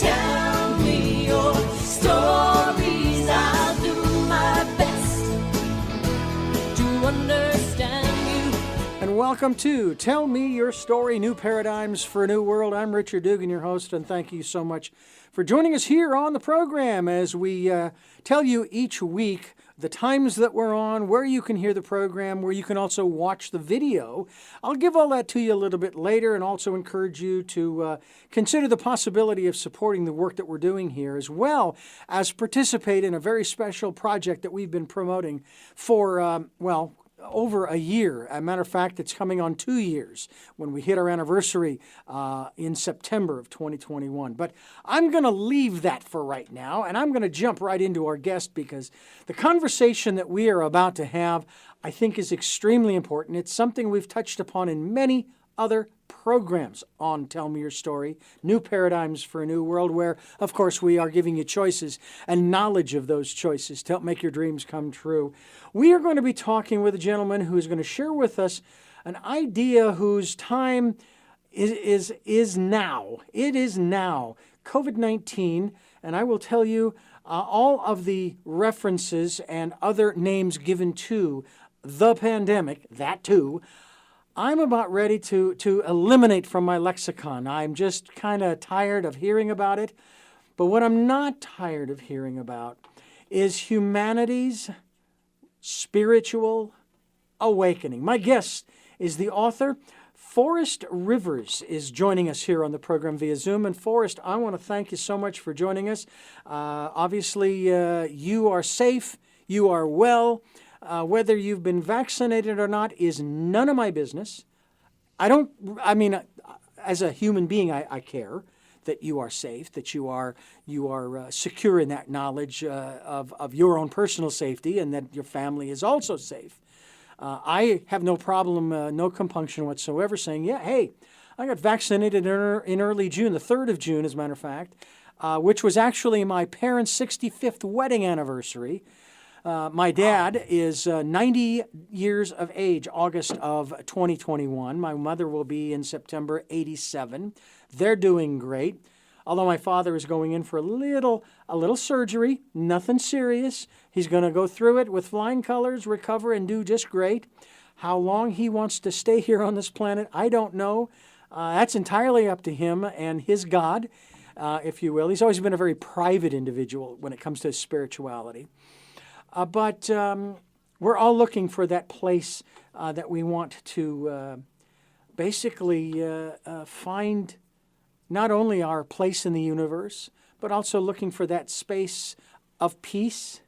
Tell me your stories. I'll do my best to understand you. And welcome to Tell Me Your Story, New Paradigms for a New World. I'm Richard Dugan, your host, and thank you so much for joining us here on the program as we tell you each week the times that we're on, where you can hear the program, where you can also watch the video. I'll give all that to you a little bit later and also encourage you to consider the possibility of supporting the work that we're doing here, as well as participate in a very special project that we've been promoting for, over a year. As a matter of fact, it's coming on 2 years when we hit our anniversary in September of 2021. But I'm going to leave that for right now, and I'm going to jump right into our guest because the conversation that we are about to have, I think, is extremely important. It's something we've touched upon in many other programs on Tell Me Your Story, New Paradigms for a New World, where, of course, we are giving you choices and knowledge of those choices to help make your dreams come true. We are going to be talking with a gentleman who is going to share with us an idea whose time is now. It is now. COVID-19, and I will tell you all of the references and other names given to the pandemic, that too, I'm about ready to eliminate from my lexicon. I'm just kind of tired of hearing about it. But what I'm not tired of hearing about is humanity's spiritual awakening. My guest is the author. Forrest Rivers is joining us here on the program via Zoom. And Forrest, I want to thank you so much for joining us. Obviously, you are safe, you are well. Whether you've been vaccinated or not is none of my business. As a human being, I care that you are safe, that you are secure in that knowledge of your own personal safety and that your family is also safe. I have no problem, no compunction whatsoever saying, yeah, hey, I got vaccinated in early June, the 3rd of June, as a matter of fact, which was actually my parents' 65th wedding anniversary. My dad is 90 years of age, August of 2021. My mother will be in September 87. They're doing great. Although my father is going in for a little surgery, nothing serious. He's going to go through it with flying colors, recover, and do just great. How long he wants to stay here on this planet, I don't know. That's entirely up to him and his God, if you will. He's always been a very private individual when it comes to his spirituality. But we're all looking for that place that we want to basically find not only our place in the universe, but also looking for that space of peace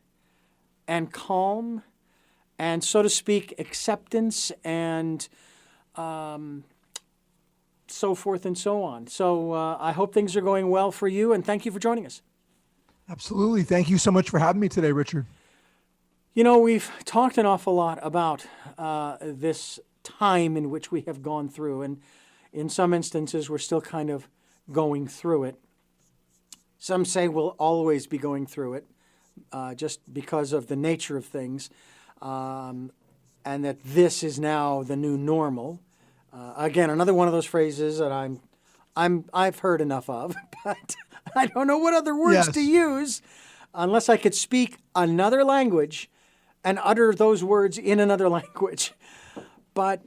and calm and, so to speak, acceptance and so forth and so on. So I hope things are going well for you, and thank you for joining us. Absolutely. Thank you so much for having me today, Richard. You know, we've talked an awful lot about this time in which we have gone through, and in some instances, we're still kind of going through it. Some say we'll always be going through it just because of the nature of things, and that this is now the new normal. Again, another one of those phrases that I've heard enough of, but I don't know what other words to use unless I could speak another language and utter those words in another language. But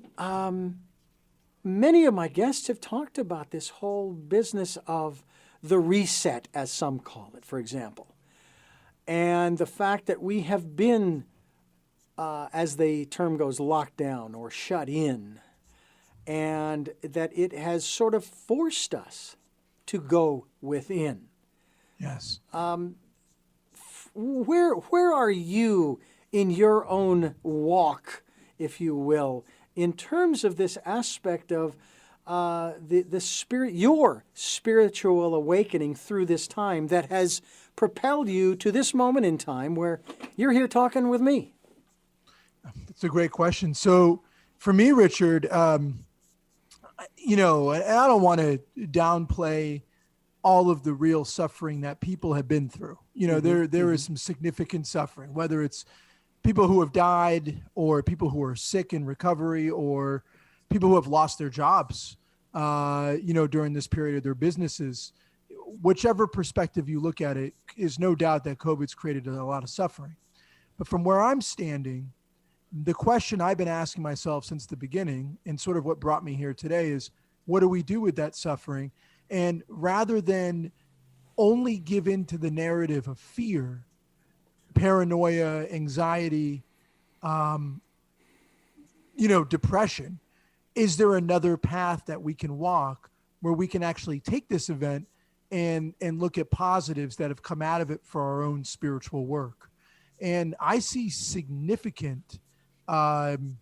many of my guests have talked about this whole business of the reset, as some call it, for example. And the fact that we have been, as the term goes, locked down or shut in, and that it has sort of forced us to go within. Yes. Where are you in your own walk, if you will, in terms of this aspect of the spirit, your spiritual awakening through this time that has propelled you to this moment in time where you're here talking with me? That's a great question. So for me, Richard, and I don't want to downplay all of the real suffering that people have been through. There is some significant suffering, whether it's people who have died or people who are sick in recovery or people who have lost their jobs, during this period of their businesses. whichever perspective you look at it, is no doubt that COVID's created a lot of suffering. But from where I'm standing, the question I've been asking myself since the beginning, and sort of what brought me here today, is what do we do with that suffering? And rather than only give in to the narrative of fear, paranoia, anxiety, depression, is there another path that we can walk where we can actually take this event and look at positives that have come out of it for our own spiritual work? And I see significant positives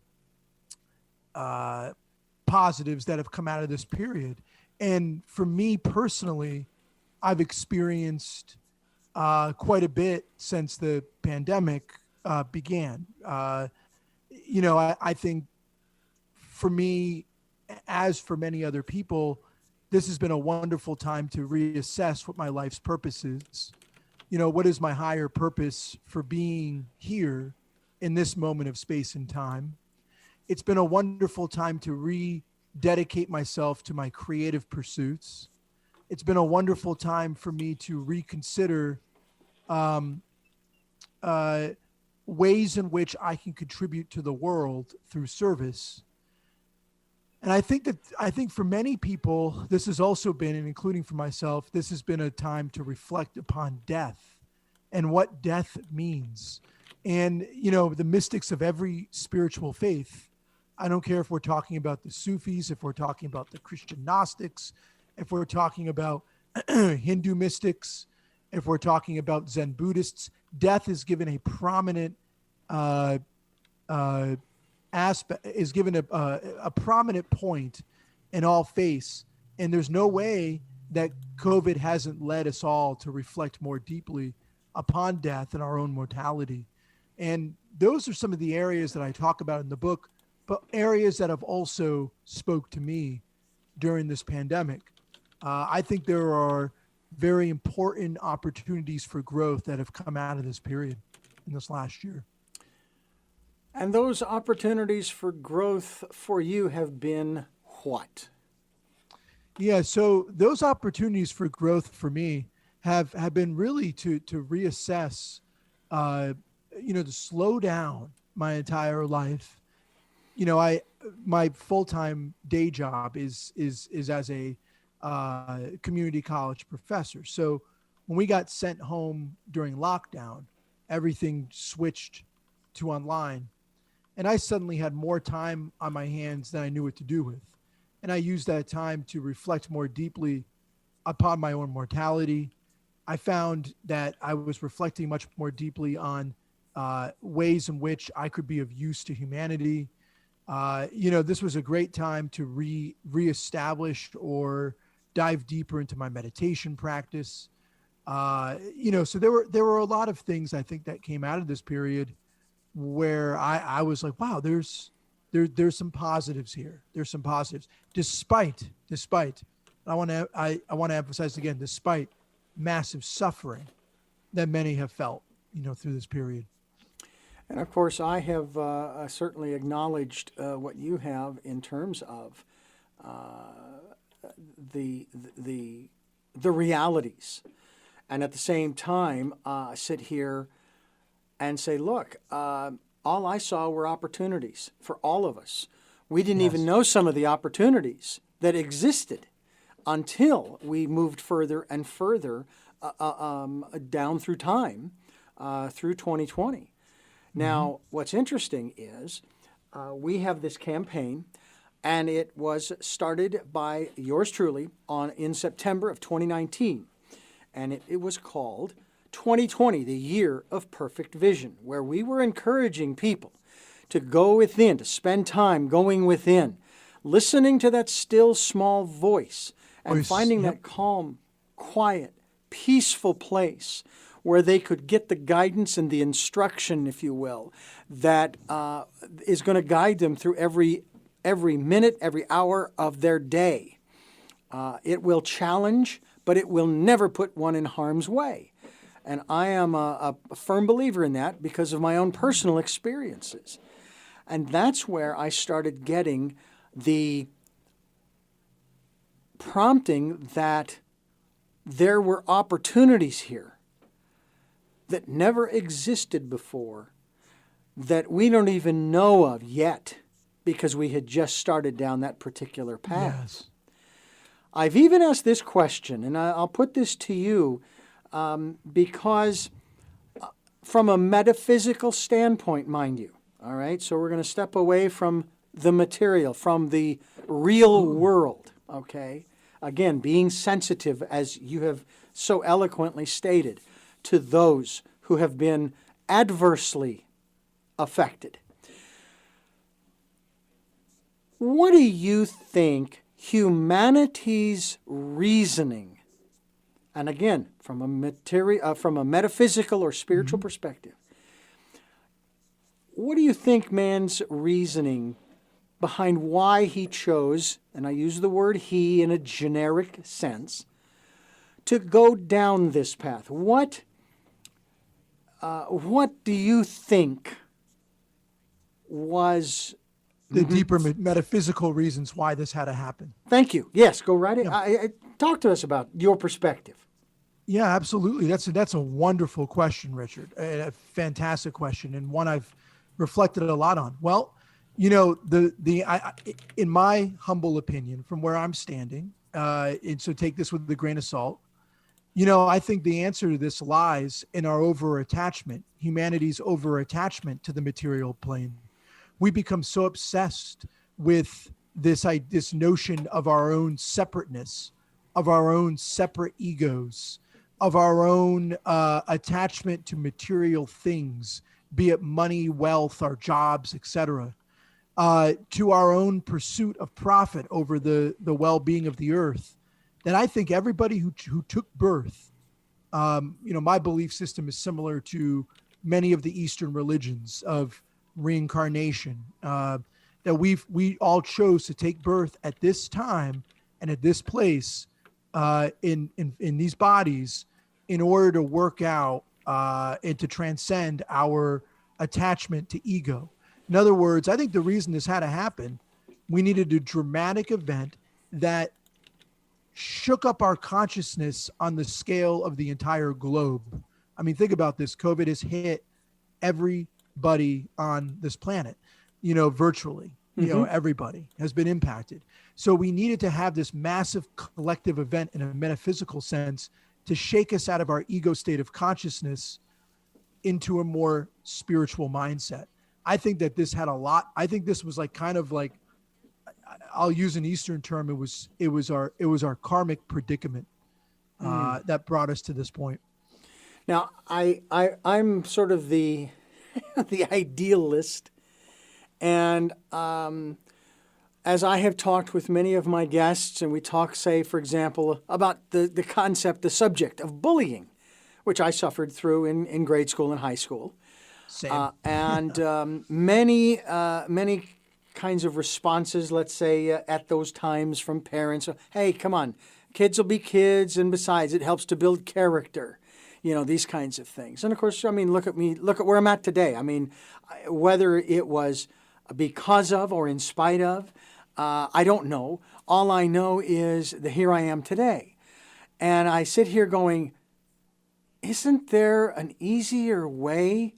that have come out of this period. And for me personally, I've experienced quite a bit since the pandemic began. I think for me, as for many other people, this has been a wonderful time to reassess what my life's purpose is. What is my higher purpose for being here in this moment of space and time? It's been a wonderful time to rededicate myself to my creative pursuits. It's been a wonderful time for me to reconsider ways in which I can contribute to the world through service. And I think for many people, this has also been, and including for myself, this has been a time to reflect upon death and what death means. And, the mystics of every spiritual faith, I don't care if we're talking about the Sufis, if we're talking about the Christian Gnostics, if we're talking about Hindu mystics, if we're talking about Zen Buddhists, death is given a prominent aspect, is given a prominent point in all faiths. And there's no way that COVID hasn't led us all to reflect more deeply upon death and our own mortality. And those are some of the areas that I talk about in the book, but areas that have also spoke to me during this pandemic. I think there are very important opportunities for growth that have come out of this period in this last year. And those opportunities for growth for you have been what? Yeah, so those opportunities for growth for me have been really to reassess, to slow down my entire life. My full-time day job is as a community college professor. So when we got sent home during lockdown, everything switched to online. And I suddenly had more time on my hands than I knew what to do with. And I used that time to reflect more deeply upon my own mortality. I found that I was reflecting much more deeply on ways in which I could be of use to humanity. This was a great time to reestablish or dive deeper into my meditation practice. So there were a lot of things I think that came out of this period where I was like, wow, there's some positives here. There's some positives, despite I want to emphasize again, despite massive suffering that many have felt, through this period. And of course, I have certainly acknowledged what you have in terms of the realities, and at the same time, sit here and say, look, all I saw were opportunities for all of us. We didn't even know some of the opportunities that existed until we moved further and further down through time, through 2020. Now, what's interesting is we have this campaign, and it was started by yours truly in September of 2019, and it was called 2020, the Year of Perfect Vision, where we were encouraging people to go within, to spend time going within, listening to that still small voice, and finding that calm, quiet, peaceful place where they could get the guidance and the instruction, if you will, that is going to guide them through every minute, every hour of their day. It will challenge, but it will never put one in harm's way. And I am a firm believer in that because of my own personal experiences. And that's where I started getting the prompting that there were opportunities here that never existed before that we don't even know of yet because we had just started down that particular path. Yes. I've even asked this question, and I'll put this to you because from a metaphysical standpoint, mind you, all right? So we're going to step away from the material, from the real world, okay? Again, being sensitive, as you have so eloquently stated, to those who have been adversely affected. What do you think humanity's reasoning, and again, from a metaphysical or spiritual perspective, what do you think man's reasoning behind why he chose, and I use the word he in a generic sense, to go down this path? What do you think was The deeper metaphysical reasons why this had to happen. Thank you. Yes, go right in. Talk to us about your perspective. Yeah, absolutely. That's a wonderful question, Richard. A fantastic question, and one I've reflected a lot on. Well, you know, in my humble opinion, from where I'm standing, and so take this with a grain of salt. You know, I think the answer to this lies in our over-attachment, humanity's over-attachment to the material plane. We become so obsessed with this notion of our own separateness, of our own separate egos, of our own attachment to material things, be it money, wealth, our jobs, etc., to our own pursuit of profit over the well-being of the earth, that I think everybody who took birth, you know, my belief system is similar to many of the Eastern religions of reincarnation, that we all chose to take birth at this time and at this place in these bodies in order to work out and to transcend our attachment to ego. In other words, I think the reason this had to happen, we needed a dramatic event that shook up our consciousness on the scale of the entire globe. I mean, think about this. COVID has hit everybody on this planet, you know, virtually, you know, everybody has been impacted. So we needed to have this massive collective event in a metaphysical sense to shake us out of our ego state of consciousness into a more spiritual mindset. I think that this had a lot. I think this was like kind of like, I'll use an Eastern term. It was our karmic predicament that brought us to this point. Now, I'm sort of the the idealist, and as I have talked with many of my guests, and we talk, say, for example, about the concept, the subject of bullying, which I suffered through in grade school and high school. Same. And many kinds of responses, let's say, at those times from parents. Hey, come on, kids will be kids, and besides, it helps to build character. You know, these kinds of things. And of course, I mean, look at me, look at where I'm at today. I mean, whether it was because of or in spite of, I don't know. All I know is that here I am today. And I sit here going, isn't there an easier way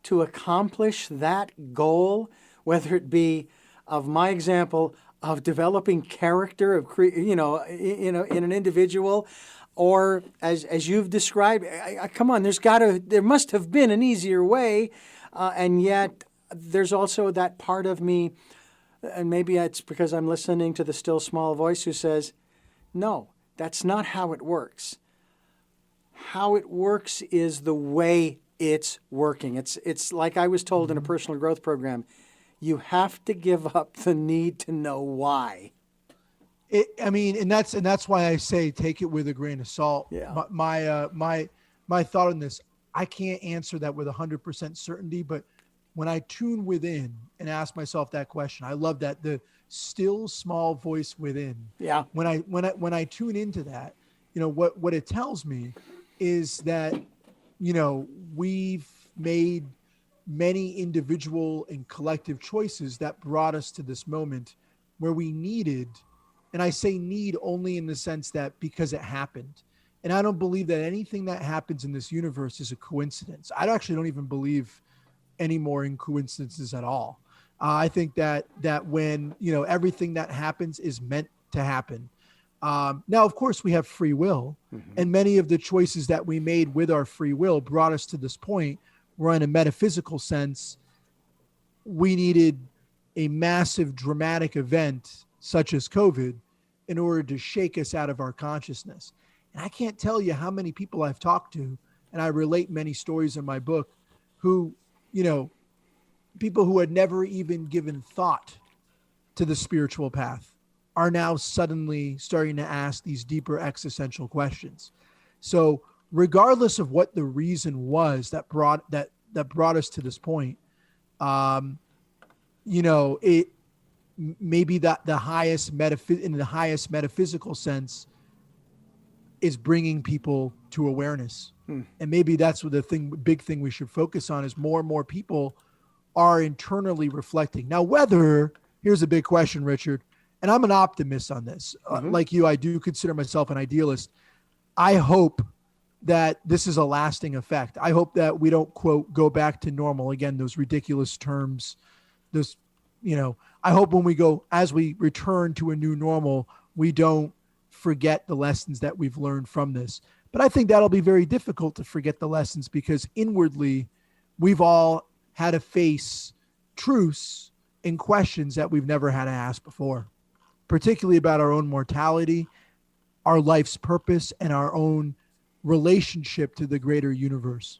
to accomplish that goal, whether it be of my example of developing character of in an individual, or as you've described? Come on, there must have been an easier way, and yet there's also that part of me, and maybe it's because I'm listening to the still small voice who says, no, that's not how it works. How it works is the way it's working. It's like I was told in a personal growth program, you have to give up the need to know why. And that's why I say take it with a grain of salt. Yeah. My thought on this, I can't answer that with 100% certainty, but when I tune within and ask myself that question, I love that, the still small voice within. Yeah. When I tune into that, you know, what it tells me is that, you know, we've made many individual and collective choices that brought us to this moment where we needed, and I say need only in the sense that because it happened, And I don't believe that anything that happens in this universe is a coincidence. I actually don't even believe anymore in coincidences at all. I think that when, everything that happens is meant to happen. Now, of course, we have free will, and many of the choices that we made with our free will brought us to this point where, in a metaphysical sense, we needed a massive dramatic event such as COVID in order to shake us out of our consciousness. And I can't tell you how many people I've talked to, and I relate many stories in my book, who, people who had never even given thought to the spiritual path are now suddenly starting to ask these deeper existential questions. So regardless of what the reason was that brought us to this point, it maybe that the highest in the highest metaphysical sense is bringing people to awareness. And maybe that's what big thing we should focus on is more and more people are internally reflecting. Now, here's a big question, Richard, and I'm an optimist on this. Like you, I do consider myself an idealist. I hope that this is a lasting effect. I hope that we don't, quote, go back to normal. Again, those ridiculous terms, I hope as we return to a new normal, we don't forget the lessons that we've learned from this. But I think that'll be very difficult to forget the lessons, because inwardly we've all had to face truths and questions that we've never had to ask before, particularly about our own mortality, our life's purpose, and our own relationship to the greater universe.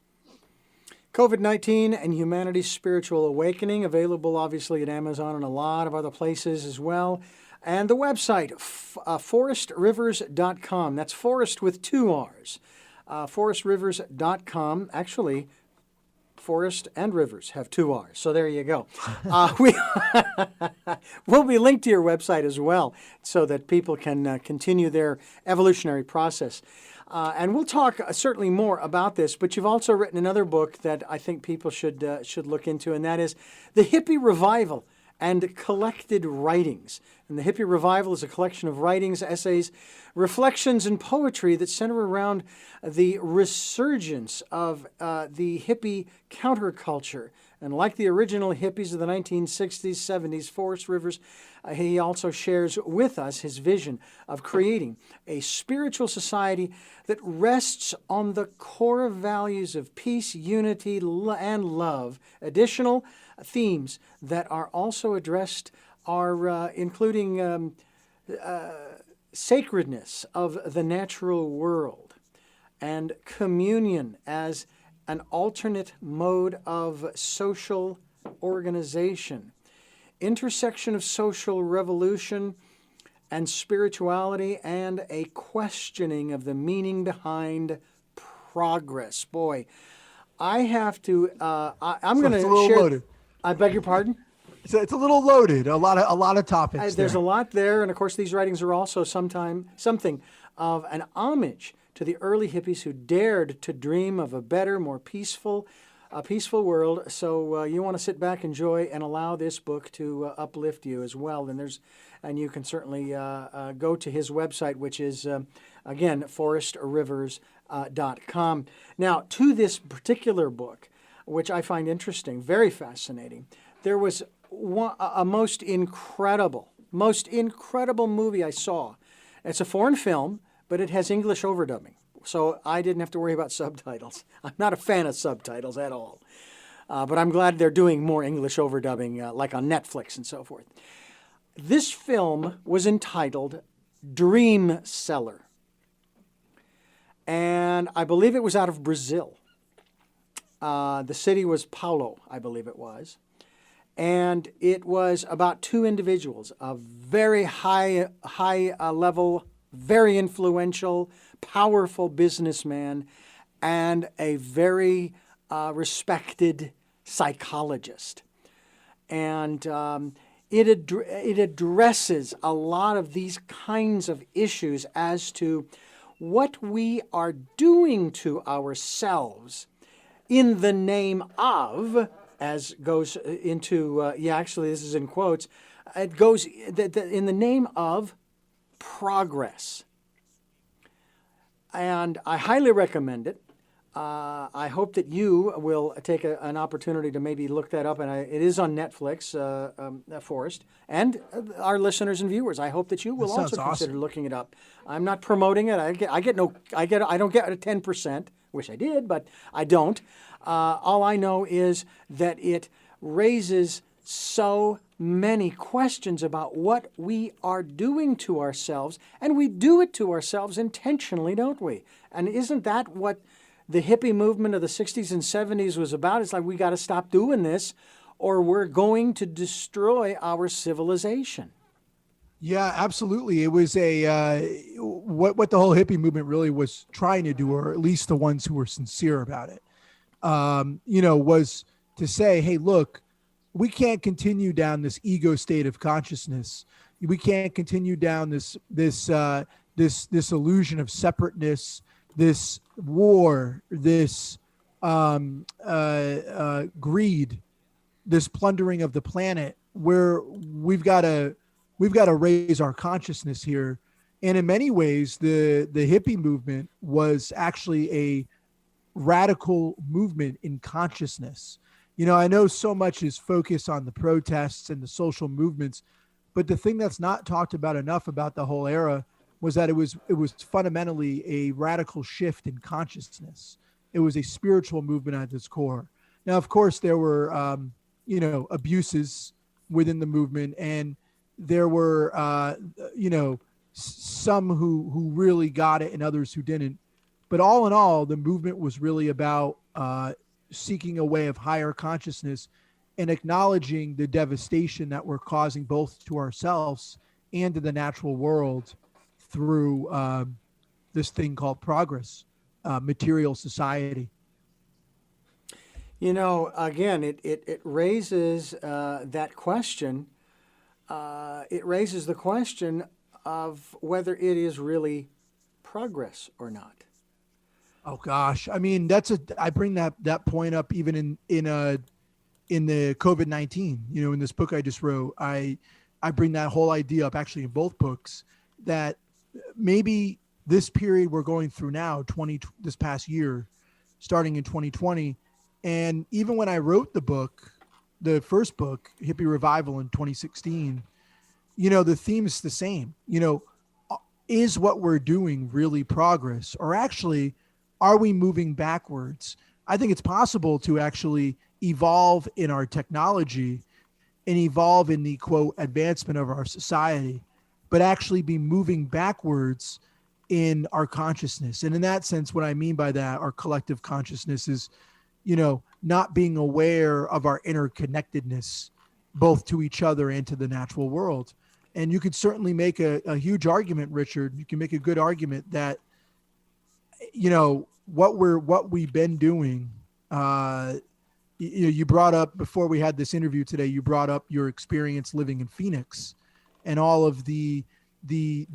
COVID-19 and Humanity's Spiritual Awakening, available obviously at Amazon and a lot of other places as well. And the website, forrestrivers.com. That's Forrest with 2 R's. Forrestrivers.com. Actually, Forrest and Rivers have 2 R's, so there you go. We'll be linked to your website as well so that people can continue their evolutionary process. And we'll talk certainly more about this, but you've also written another book that I think people should look into, and that is The Hippie Revival and Collected Writings. And the Hippie Revival is a collection of writings, essays, reflections, and poetry that center around the resurgence of the hippie counterculture. And like the original hippies of the 1960s, 70s, Forrest Rivers, he also shares with us his vision of creating a spiritual society that rests on the core values of peace, unity, and love. Additional themes that are also addressed are including sacredness of the natural world and communion as an alternate mode of social organization, intersection of social revolution and spirituality, and a questioning of the meaning behind progress. Boy, I have to. I'm going to share. Loaded. I beg your pardon? It's a little loaded. A lot of topics. There's a lot there, and of course, these writings are also something of an homage to the early hippies who dared to dream of a better, more peaceful world. So you want to sit back, enjoy, and allow this book to uplift you as well. And you can certainly go to his website, which is again forrestrivers.com. Now, to this particular book, which I find interesting, very fascinating, there was a most incredible movie I saw. It's a foreign film, but it has English overdubbing, so I didn't have to worry about subtitles. I'm not a fan of subtitles at all, but I'm glad they're doing more English overdubbing, like on Netflix and so forth. This film was entitled Dream Seller, and I believe it was out of Brazil. The city was Paulo, I believe it was. And it was about 2 individuals, a very high level, very influential, powerful businessman, and a very respected psychologist. And it addresses a lot of these kinds of issues as to what we are doing to ourselves in the name of, as goes into, actually this is in quotes, it goes in the name of progress. and I highly recommend it. I hope that you will take an opportunity to maybe look that up, and it is on Netflix, Forrest, and our listeners and viewers. I hope that you will That sounds also consider awesome. looking it up. I'm not promoting it. I don't get a 10%. Wish I did, but I don't. All I know is that it raises so many questions about what we are doing to ourselves, and we do it to ourselves intentionally, don't we? And isn't that what the hippie movement of the 60s and 70s was about? It's like, we got to stop doing this or we're going to destroy our civilization. Yeah, absolutely. It was what the whole hippie movement really was trying to do, or at least the ones who were sincere about it, was to say, hey, look, we can't continue down this ego state of consciousness. We can't continue down this illusion of separateness, this war, this greed, this plundering of the planet, where we've got to raise our consciousness here. And in many ways, the hippie movement was actually a radical movement in consciousness. I know so much is focused on the protests and the social movements, but the thing that's not talked about enough about the whole era was that it was fundamentally a radical shift in consciousness. It was a spiritual movement at its core. Now, of course, there were, abuses within the movement, and there were, some who really got it and others who didn't. But all in all, the movement was really about seeking a way of higher consciousness and acknowledging the devastation that we're causing both to ourselves and to the natural world through this thing called progress, material society. Again, it raises that question. It raises the question of whether it is really progress or not. Oh gosh, I mean I bring that point up even in the COVID-19. In this book I just wrote, I bring that whole idea up actually in both books, that maybe this period we're going through now, this past year, starting in 2020, and even when I wrote the first book, Hippie Revival, in 2016, the theme is the same. Is what we're doing really progress, or actually are we moving backwards? I think it's possible to actually evolve in our technology and evolve in the, quote, advancement of our society, but actually be moving backwards in our consciousness. And in that sense, what I mean by that, our collective consciousness is, not being aware of our interconnectedness, both to each other and to the natural world. And you could certainly make a huge argument, Richard. You can make a good argument that, what we've been doing. You brought up, before we had this interview today, you brought up your experience living in Phoenix and all of the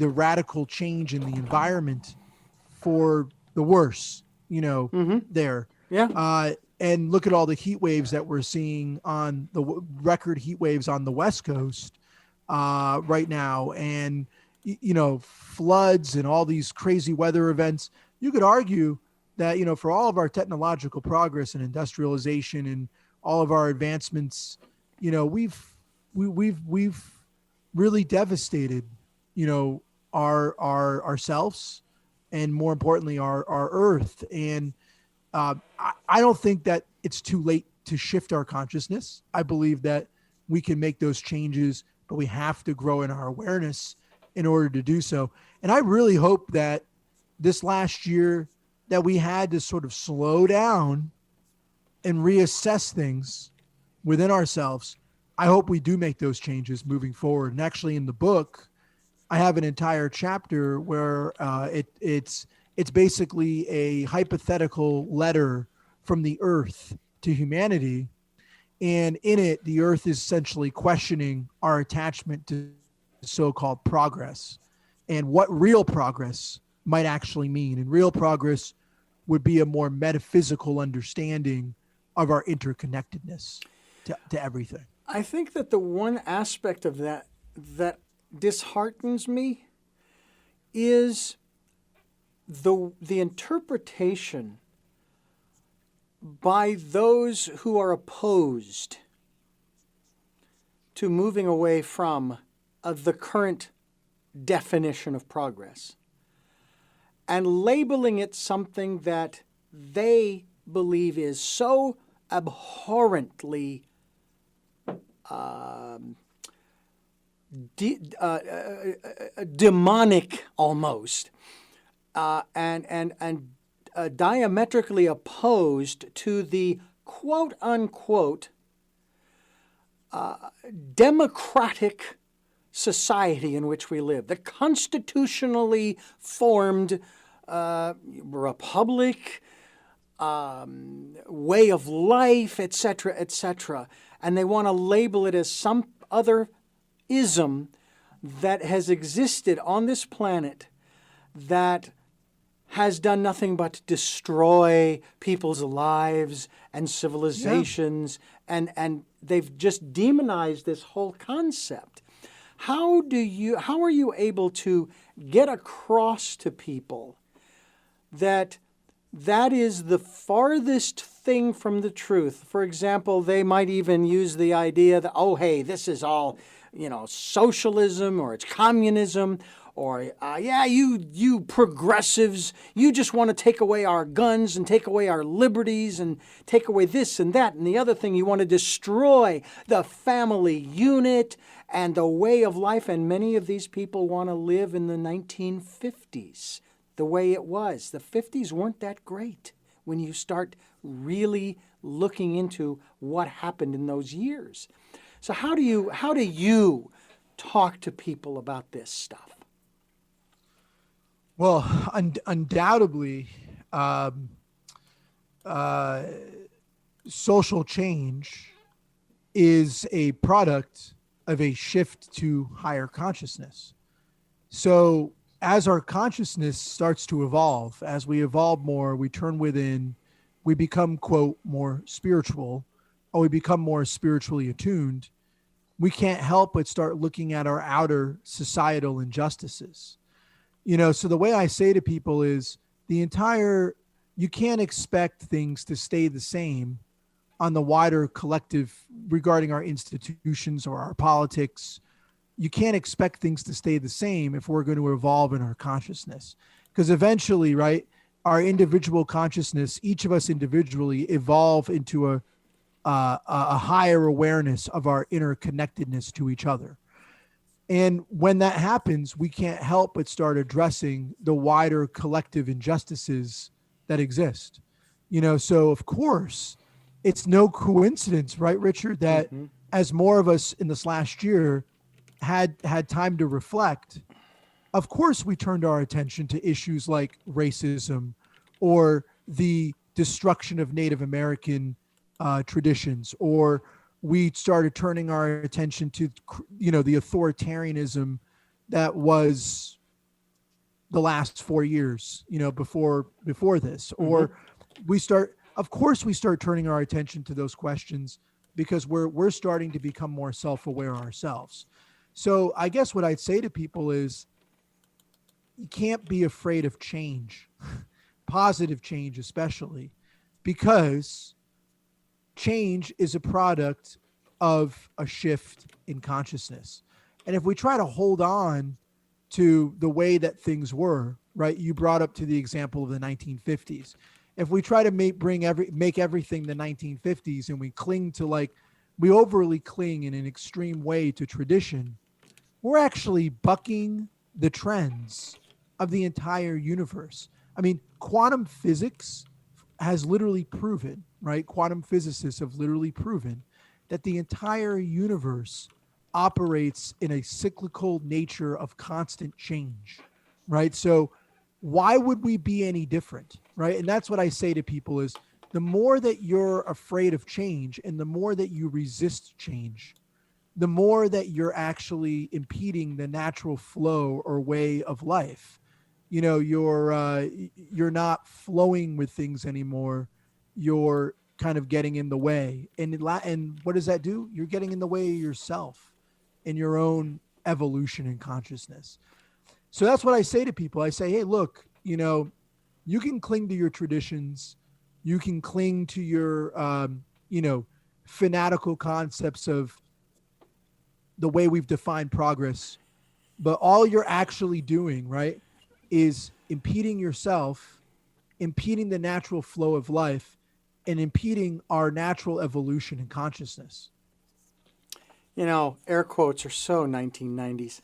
radical change in the environment for the worse, there. Yeah. And look at all the heat waves that we're seeing on the record heat waves on the West Coast right now, and floods and all these crazy weather events. You could argue that for all of our technological progress and industrialization and all of our advancements, we've really devastated ourselves, and more importantly our earth. And I don't think that it's too late to shift our consciousness. I believe that we can make those changes, but we have to grow in our awareness in order to do so. And I really hope that this last year that we had to sort of slow down and reassess things within ourselves, I hope we do make those changes moving forward. And actually in the book, I have an entire chapter where it's basically a hypothetical letter from the earth to humanity. And in it, the earth is essentially questioning our attachment to so-called progress and what real progress might actually mean. And real progress would be a more metaphysical understanding of our interconnectedness to everything. I think that the one aspect of that disheartens me is the interpretation by those who are opposed to moving away from the current definition of progress and labeling it something that they believe is so abhorrently demonic almost, and diametrically opposed to the quote unquote democratic society in which we live, the constitutionally formed republic, way of life, etc., etc. And they want to label it as some other ism that has existed on this planet that has done nothing but destroy people's lives and civilizations, and they've just demonized this whole concept. How are you able to get across to people that is the farthest thing from the truth? For example, they might even use the idea that, oh, hey, this is all, socialism, or it's communism, or you progressives, you just want to take away our guns and take away our liberties and take away this and that and the other thing. You want to destroy the family unit and the way of life. And many of these people want to live in the 1950s, the way it was. The 50s weren't that great when you start really looking into what happened in those years. So how do you talk to people about this stuff? Well, undoubtedly, social change is a product of a shift to higher consciousness. So as our consciousness starts to evolve, as we evolve more, we turn within, we become, quote, more spiritual, or we become more spiritually attuned, we can't help but start looking at our outer societal injustices. So the way I say to people is you can't expect things to stay the same on the wider collective regarding our institutions or our politics. You can't expect things to stay the same if we're going to evolve in our consciousness, because eventually, right, our individual consciousness, each of us individually evolve into a higher awareness of our interconnectedness to each other. And when that happens, we can't help but start addressing the wider collective injustices that exist. So of course, it's no coincidence, right, Richard, that as more of us in this last year had time to reflect, of course we turned our attention to issues like racism or the destruction of Native American traditions, or we started turning our attention to, the authoritarianism that was the last 4 years, before this, or we start turning our attention to those questions because we're starting to become more self-aware ourselves. So I guess what I'd say to people is you can't be afraid of change, positive change especially, because change is a product of a shift in consciousness. And if we try to hold on to the way that things were, right? You brought up to the example of the 1950s. If we try to make everything the 1950s and we overly cling in an extreme way to tradition, we're actually bucking the trends of the entire universe. I mean, quantum physics has literally proven, right? Quantum physicists have literally proven that the entire universe operates in a cyclical nature of constant change, right? So why would we be any different, right? And that's what I say to people is the more that you're afraid of change and the more that you resist change, the more that you're actually impeding the natural flow or way of life. You're not flowing with things anymore. You're kind of getting in the way. And what does that do? You're getting in the way of yourself in your own evolution and consciousness. So that's what I say to people. I say, hey, look, you know, you can cling to your traditions. You can cling to your, you know, fanatical concepts of the way we've defined progress. But all you're actually doing, right, is impeding yourself, impeding the natural flow of life, and impeding our natural evolution and consciousness. You know, air quotes are so 1990s.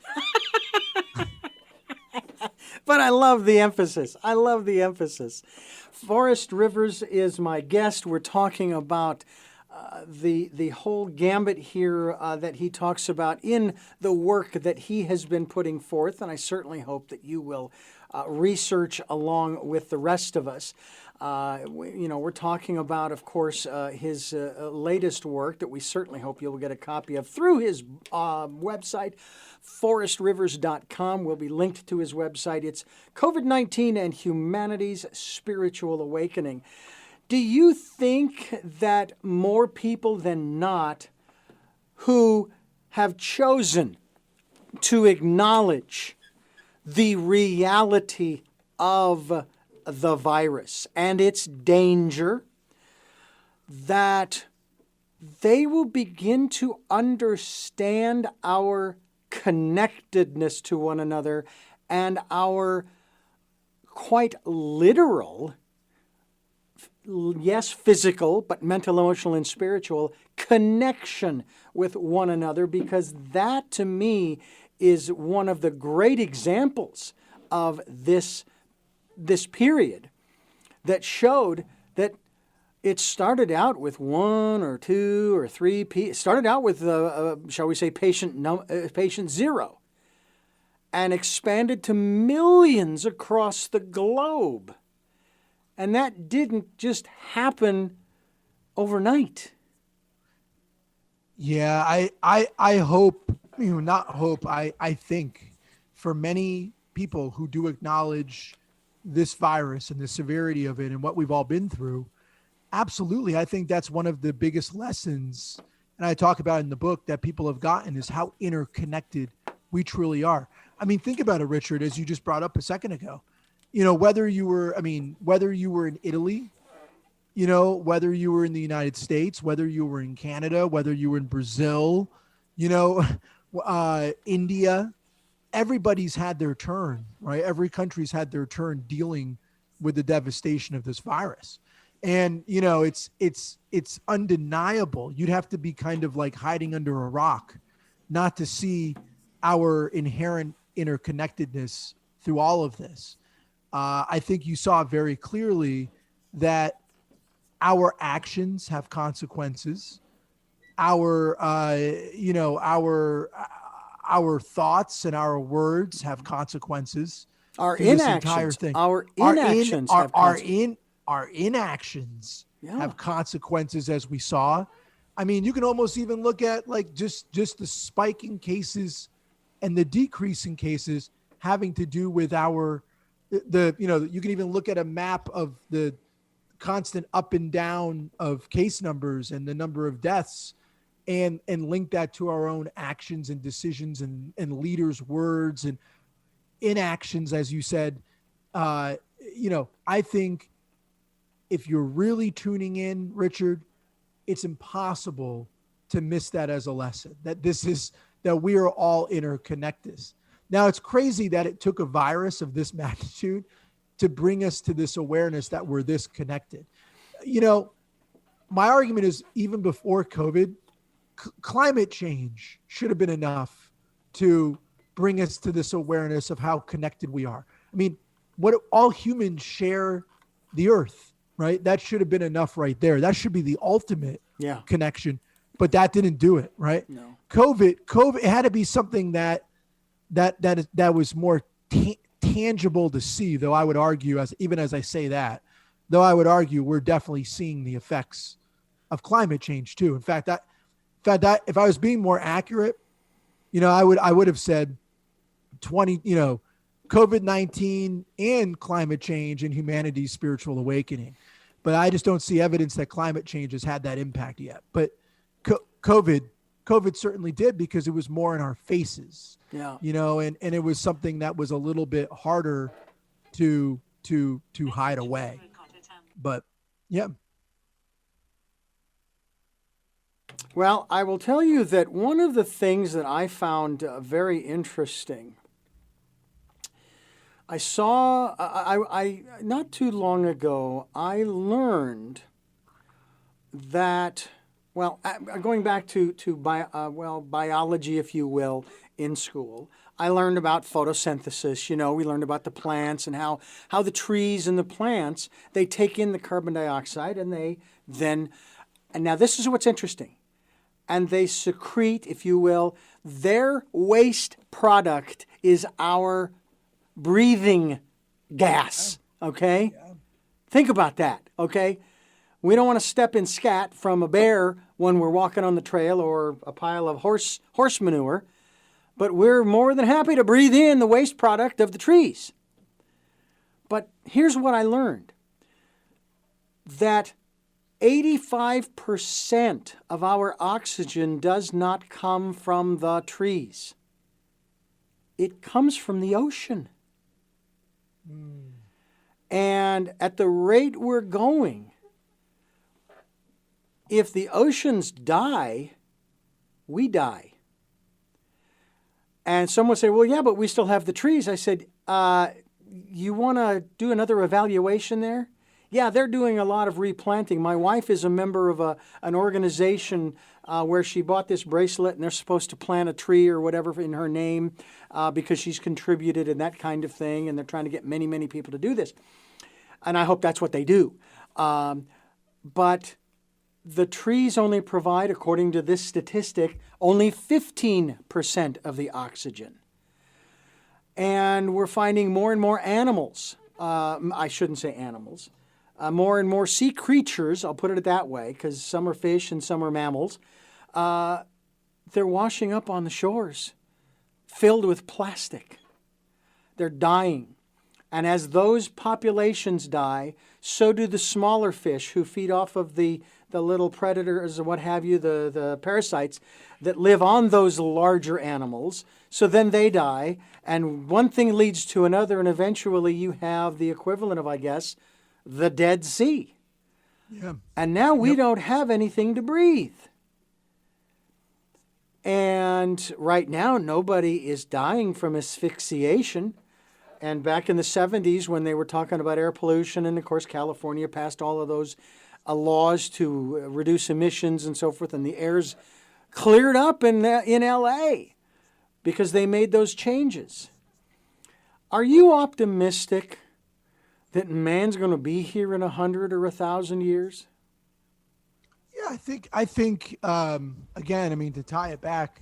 But I love the emphasis. I love the emphasis. Forrest Rivers is my guest. We're talking about the whole gambit here that he talks about in the work that he has been putting forth, and I certainly hope that you will research along with the rest of us. You know, we're talking about, of course, his latest work that we certainly hope you'll get a copy of through his website, forrestrivers.com. Will be linked to his website. It's COVID-19 and Humanity's Spiritual Awakening. Do you think that more people than not who have chosen to acknowledge the reality of the virus and its danger, that they will begin to understand our connectedness to one another and our quite literal, yes, physical, but mental, emotional, and spiritual connection with one another? Because that, to me, is one of the great examples of this period that showed that it started out with one or two or three people. It started out with, shall we say, patient zero, and expanded to millions across the globe. And that didn't just happen overnight. Yeah, I hope, you know, not hope, I think for many people who do acknowledge this virus and the severity of it and what we've all been through, absolutely, I think that's one of the biggest lessons, and I talk about in the book, that people have gotten, is how interconnected we truly are. I mean, think about it, Richard, as you just brought up a second ago. You know, whether you were in Italy, you know, whether you were in the United States, whether you were in Canada, whether you were in Brazil, you know, India, everybody's had their turn, right? Every country's had their turn dealing with the devastation of this virus. And, you know, it's undeniable. You'd have to be kind of like hiding under a rock not to see our inherent interconnectedness through all of this. I think you saw very clearly that our actions have consequences. Our thoughts and our words have consequences. Our through this inactions, entire thing. our inactions, our inactions have consequences, as we saw. I mean, you can almost even look at like just the spike in cases and the decrease in cases having to do with you can even look at a map of the constant up and down of case numbers and the number of deaths and link that to our own actions and decisions and leaders' words and inactions, as you said. I think if you're really tuning in, Richard, it's impossible to miss that as a lesson, that we are all interconnected. Now, it's crazy that it took a virus of this magnitude to bring us to this awareness that we're this connected. You know, my argument is even before COVID, climate change should have been enough to bring us to this awareness of how connected we are. I mean, what all humans share the earth, right? That should have been enough right there. That should be the ultimate connection, but that didn't do it, right? No. COVID, it had to be something that was more tangible to see, though I would argue, as I say that, we're definitely seeing the effects of climate change too. In fact, if I was being more accurate, you know, I would have said COVID-19 and climate change and humanity's spiritual awakening. But I just don't see evidence that climate change has had that impact yet. But COVID certainly did, because it was more in our faces. Yeah. You know, and it was something that was a little bit harder to to hide away. But yeah. Well, I will tell you that one of the things that I found very interesting, I saw, I not too long ago, I learned that, well, going back to biology, if you will, in school, I learned about photosynthesis. You know, we learned about the plants and how the trees and the plants, they take in the carbon dioxide and and now this is what's interesting. And they secrete, if you will, their waste product is our breathing gas, okay? Yeah. Think about that, okay? We don't want to step in scat from a bear when we're walking on the trail or a pile of horse manure, but we're more than happy to breathe in the waste product of the trees. But here's what I learned, that 85% of our oxygen does not come from the trees. It comes from the ocean. And at the rate we're going, if the oceans die, we die. And someone would say, well, yeah, but we still have the trees. I said, you want to do another evaluation there? Yeah, they're doing a lot of replanting. My wife is a member of an organization where she bought this bracelet, and they're supposed to plant a tree or whatever in her name because she's contributed and that kind of thing, and they're trying to get many, many people to do this. And I hope that's what they do. But the trees only provide, according to this statistic, only 15% of the oxygen. And we're finding more and more animals. I shouldn't say animals. More and more sea creatures, I'll put it that way, because some are fish and some are mammals. They're washing up on the shores, filled with plastic. They're dying. And as those populations die, so do the smaller fish who feed off of the little predators or what have you, the parasites that live on those larger animals. So then they die, and one thing leads to another, and eventually you have the equivalent of, I guess, the Dead Sea. Yeah. And now we don't have anything to breathe. And right now, nobody is dying from asphyxiation. And back in the 70s, when they were talking about air pollution, and of course, California passed all of those laws to reduce emissions and so forth, and the air's cleared up in LA because they made those changes. Are you optimistic that man's going to be here in 100 or 1,000 years? Yeah, I think again, I mean, to tie it back,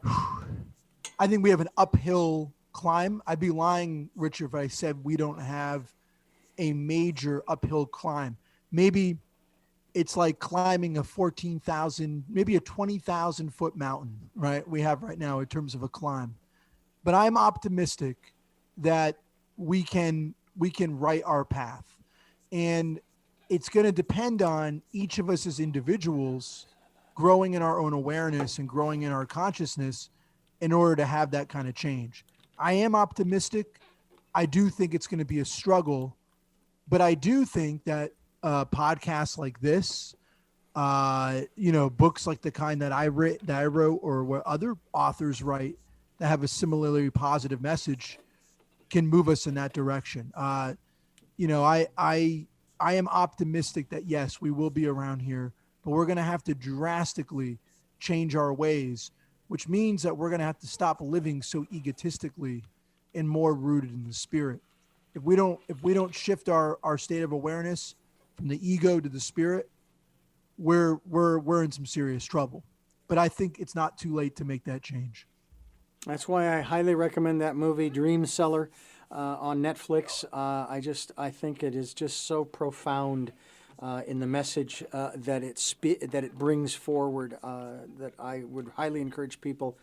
I think we have an uphill climb. I'd be lying, Richard, if I said we don't have a major uphill climb. Maybe it's like climbing a 14,000, maybe a 20,000 foot mountain, right? We have right now in terms of a climb. But I'm optimistic that we can write our path. And it's going to depend on each of us as individuals growing in our own awareness and growing in our consciousness in order to have that kind of change. I am optimistic. I do think it's going to be a struggle, but I do think that podcasts like this, books like the kind that I wrote, or what other authors write that have a similarly positive message, can move us in that direction. I am optimistic that yes, we will be around here, but we're going to have to drastically change our ways, which means that we're going to have to stop living so egotistically and more rooted in the spirit. If we don't shift our state of awareness from the ego to the spirit, we're in some serious trouble. But I think it's not too late to make that change. That's why I highly recommend that movie Dream Seller on Netflix. I think it is just so profound in the message that it brings forward that I would highly encourage people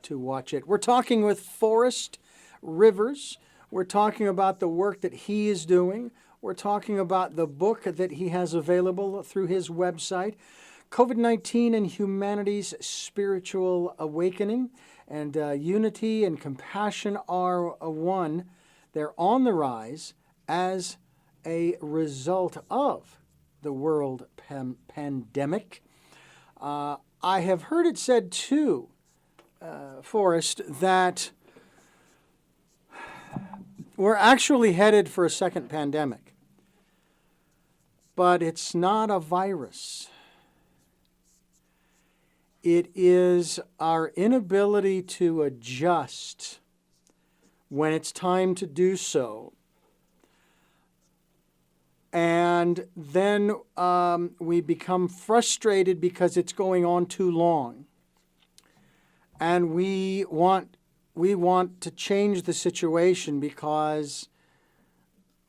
to watch it. We're talking with Forrest Rivers. We're talking about the work that he is doing. We're talking about the book that he has available through his website, COVID-19 and Humanity's Spiritual Awakening. And unity and compassion are one. They're on the rise as a result of the world pandemic. I have heard it said too, Forrest, that we're actually headed for a second pandemic. But it's not a virus. It is our inability to adjust when it's time to do so. And then we become frustrated because it's going on too long. And we want to change the situation because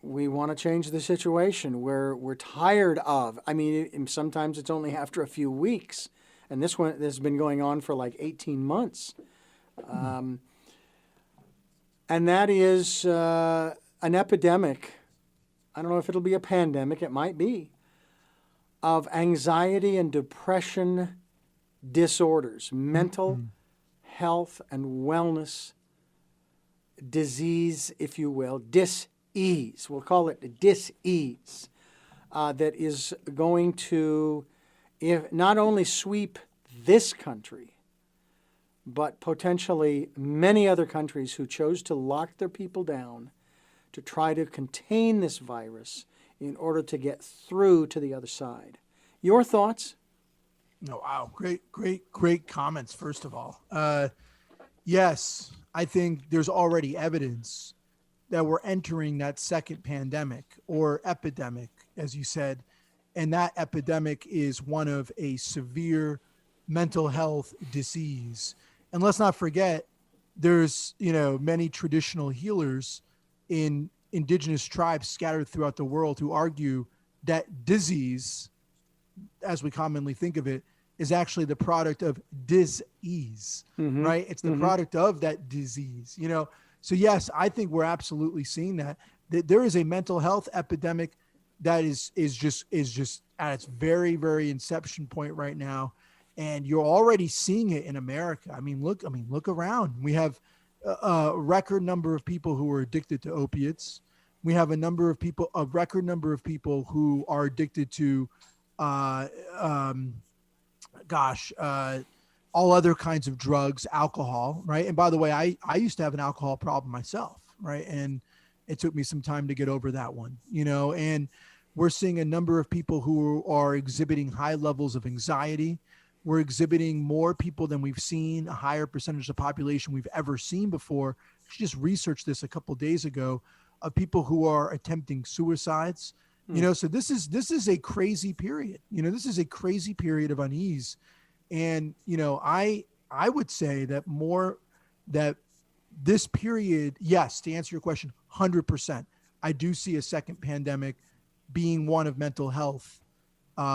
we want to change the situation. We're tired of. I mean, sometimes it's only after a few weeks, and this has been going on for like 18 months, and that is an epidemic. I don't know if it'll be a pandemic. It might be of anxiety and depression disorders, mental health and wellness disease, if you will, dis-ease. We'll call it dis-ease, that is going to not only sweep this country, but potentially many other countries who chose to lock their people down to try to contain this virus in order to get through to the other side. Your thoughts? Oh, wow. Great comments, first of all. Yes, I think there's already evidence that we're entering that second pandemic or epidemic, as you said. And that epidemic is one of a severe mental health disease. And let's not forget, there's, many traditional healers in indigenous tribes scattered throughout the world who argue that disease, as we commonly think of it, is actually the product of dis-ease, right? It's the product of that disease, So yes, I think we're absolutely seeing that there is a mental health epidemic that is just at its very, very inception point right now. And you're already seeing it in America. Look around. We have a record number of people who are addicted to opiates. We have a record number of people who are addicted to, all other kinds of drugs, alcohol, right? And by the way, I used to have an alcohol problem myself, right? And it took me some time to get over that one, and we're seeing a number of people who are exhibiting high levels of anxiety. We're exhibiting more people than we've seen, a higher percentage of the population we've ever seen before. I just researched this a couple of days ago of people who are attempting suicides. So this is a crazy period. This is a crazy period of unease. And, I would say that this period, yes, to answer your question, 100%, I do see a second pandemic being one of mental health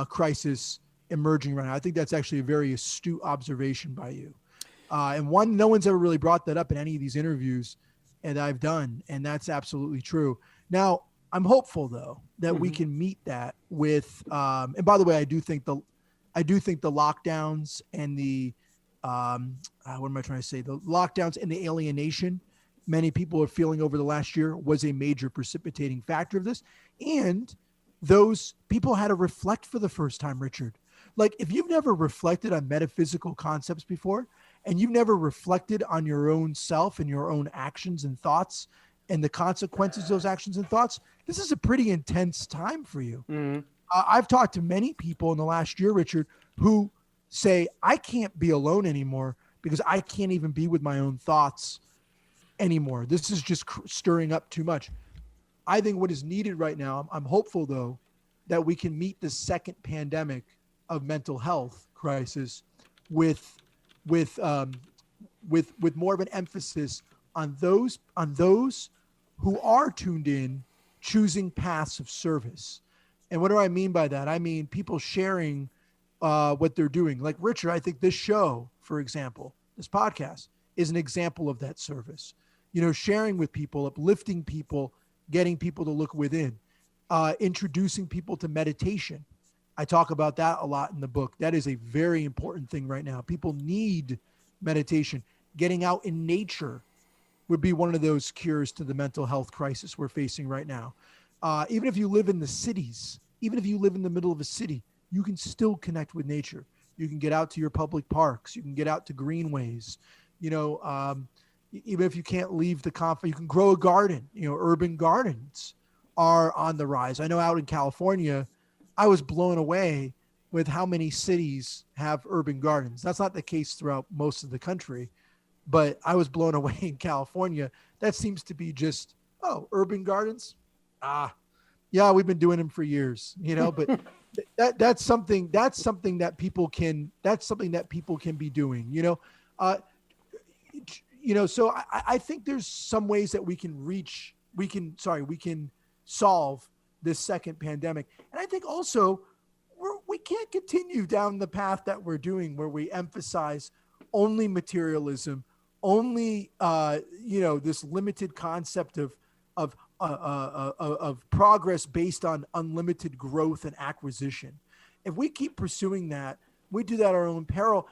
crisis emerging right now. I think that's actually a very astute observation by you. And no one's ever really brought that up in any of these interviews that I've done. And that's absolutely true. Now, I'm hopeful though that we can meet that with, and by the way, I do think the lockdowns and the, what am I trying to say? The lockdowns and the alienation many people are feeling over the last year was a major precipitating factor of this. And those people had to reflect for the first time, Richard. Like if you've never reflected on metaphysical concepts before, and you've never reflected on your own self and your own actions and thoughts and the consequences of those actions and thoughts, this is a pretty intense time for you. I've talked to many people in the last year, Richard, who say, I can't be alone anymore because I can't even be with my own thoughts anymore. This is just stirring up too much. I think what is needed right now, I'm hopeful though, that we can meet the second pandemic of mental health crisis with more of an emphasis on those who are tuned in, choosing paths of service. And what do I mean by that? I mean people sharing what they're doing. Like Richard, I think this show, for example, this podcast is an example of that service. Sharing with people, uplifting people, getting people to look within, introducing people to meditation. I talk about that a lot in the book. That is a very important thing right now. People need meditation, getting out in nature, would be one of those cures to the mental health crisis we're facing right now. Even if you live in the cities, even if you live in the middle of a city, you can still connect with nature. You can get out to your public parks. You can get out to greenways. Even if you can't leave the comfort, you can grow a garden. Urban gardens are on the rise. I know out in California, I was blown away with how many cities have urban gardens. That's not the case throughout most of the country, but I was blown away in California. That seems to be just, urban gardens. Yeah, we've been doing them for years, but that's something that people can be doing, so I think there's some ways that we can solve this second pandemic. And I think also we can't continue down the path that we're doing, where we emphasize only materialism, only, this limited concept of progress based on unlimited growth and acquisition. If we keep pursuing that, we do that at our own peril.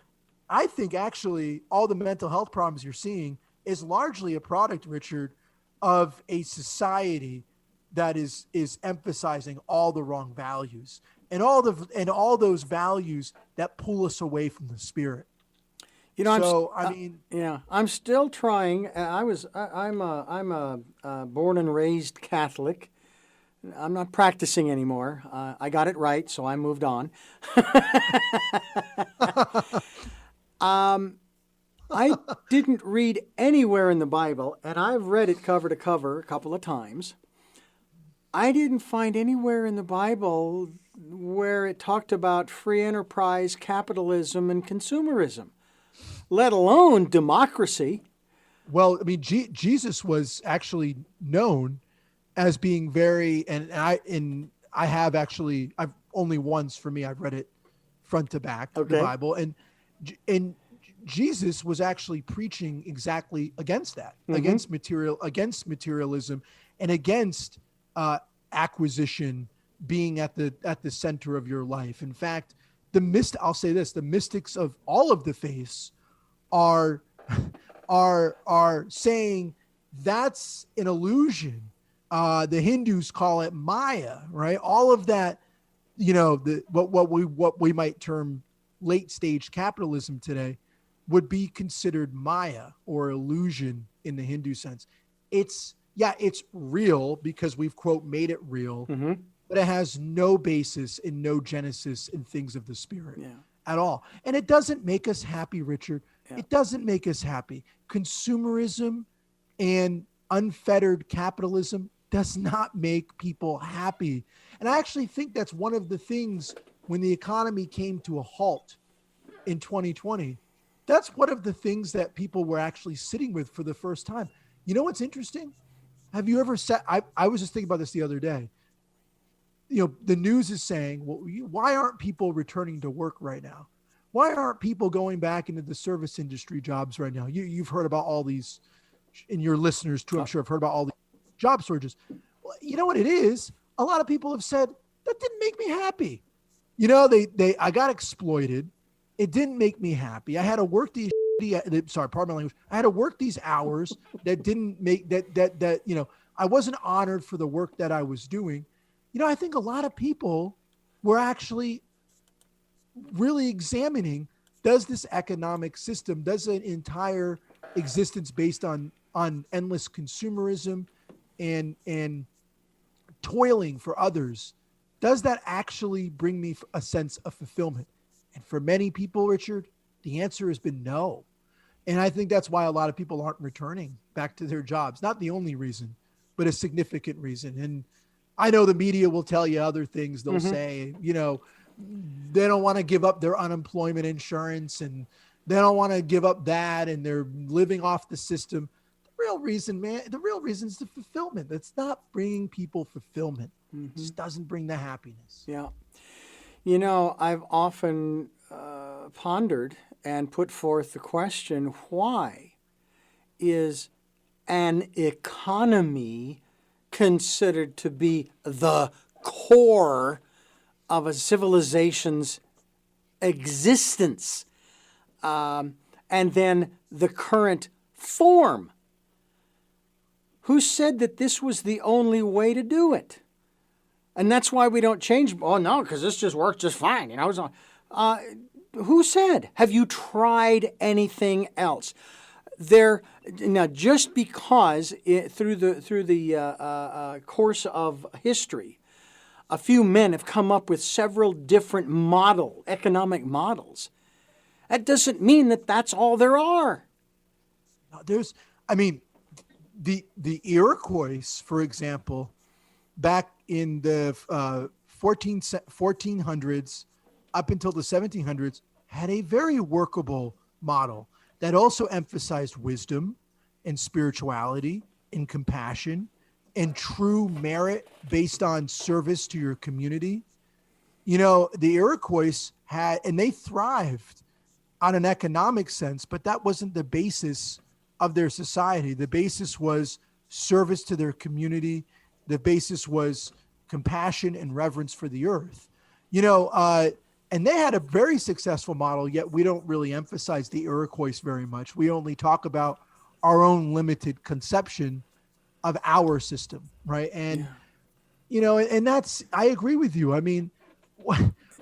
I think actually all the mental health problems you're seeing is largely a product, Richard, of a society that is emphasizing all the wrong values and all those values that pull us away from the spirit. I'm still trying. I'm a born and raised Catholic. I'm not practicing anymore. I got it right, so I moved on. I didn't read anywhere in the Bible, and I've read it cover to cover a couple of times. I didn't find anywhere in the Bible where it talked about free enterprise, capitalism, and consumerism, let alone democracy. Well, I mean, Jesus was actually known as being very, I've only once for me, I've read it front to back, the Bible, and Jesus was actually preaching exactly against that, against materialism, and against acquisition being at the center of your life. In fact, I'll say this: the mystics of all of the faiths are saying that's an illusion. The Hindus call it Maya, right? All of that, what we might term late stage capitalism today would be considered Maya or illusion in the Hindu sense. It's real because we've, quote, made it real, but it has no basis and no genesis in things of the spirit at all. And it doesn't make us happy, Richard. Yeah. It doesn't make us happy. Consumerism and unfettered capitalism does not make people happy. And I actually think that's one of the things when the economy came to a halt in 2020, that's one of the things that people were actually sitting with for the first time. You know what's interesting? Have you ever said, I was just thinking about this the other day. The news is saying, well, why aren't people returning to work right now? Why aren't people going back into the service industry jobs right now? You've heard about all these, and your listeners too, I'm sure, have heard about all these job shortages. Well, you know what it is? A lot of people have said, that didn't make me happy. I got exploited. It didn't make me happy. I had to work these pardon my language. I had to work these hours that didn't make that I wasn't honored for the work that I was doing. I think a lot of people were actually really examining, does this economic system, does an entire existence based on endless consumerism and toiling for others, does that actually bring me a sense of fulfillment? And for many people, Richard, the answer has been no. And I think that's why a lot of people aren't returning back to their jobs. Not the only reason, but a significant reason. And I know the media will tell you other things. They'll say, they don't want to give up their unemployment insurance and they don't want to give up that and they're living off the system. The real reason is the fulfillment. That's not bringing people fulfillment. It just doesn't bring the happiness. Yeah. I've often pondered and put forth the question, why is an economy considered to be the core of a civilization's existence, and then the current form Who said that this was the only way to do it? And that's why we don't change. Oh, no, because this just works just fine. Who said? Have you tried anything else? Now, just because through the course of history, a few men have come up with several different economic models, that doesn't mean that that's all there are. The Iroquois, for example, back in the 1400s up until the 1700s, had a very workable model that also emphasized wisdom and spirituality and compassion and true merit based on service to your community. The Iroquois they thrived on an economic sense, but that wasn't the basis of their society. The basis was service to their community. The basis was compassion and reverence for the earth. And they had a very successful model, yet we don't really emphasize the Iroquois very much. We only talk about our own limited conception of our system, right? And, and that's, I agree with you. I mean,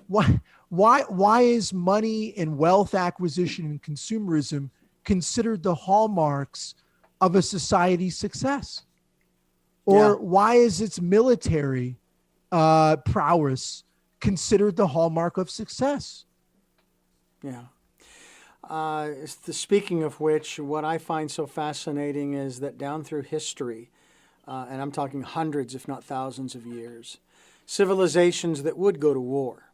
why is money and wealth acquisition and consumerism considered the hallmarks of a society's success? Or why is its military prowess considered the hallmark of success? Yeah. Speaking of which, what I find so fascinating is that down through history, and I'm talking hundreds, if not thousands of years, civilizations that would go to war,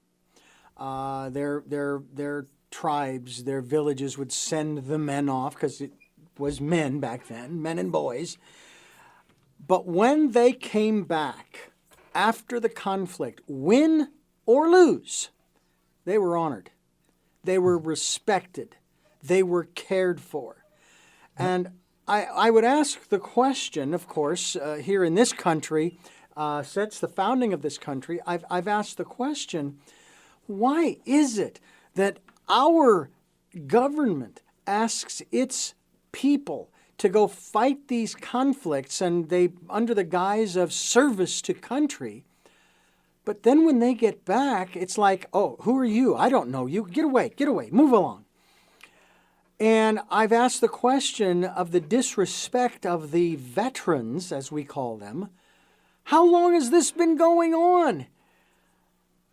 their tribes, their villages would send the men off, because it was men back then, men and boys. But when they came back after the conflict, win or lose, they were honored. They were respected. They were cared for. And I would ask the question, of course, here in this country, since the founding of this country, I've asked the question, why is it that our government asks its people to go fight these conflicts, and they, under the guise of service to country, but then when they get back, it's like, oh, who are you? I don't know you. Get away, move along. And I've asked the question of the disrespect of the veterans, as we call them. How long has this been going on?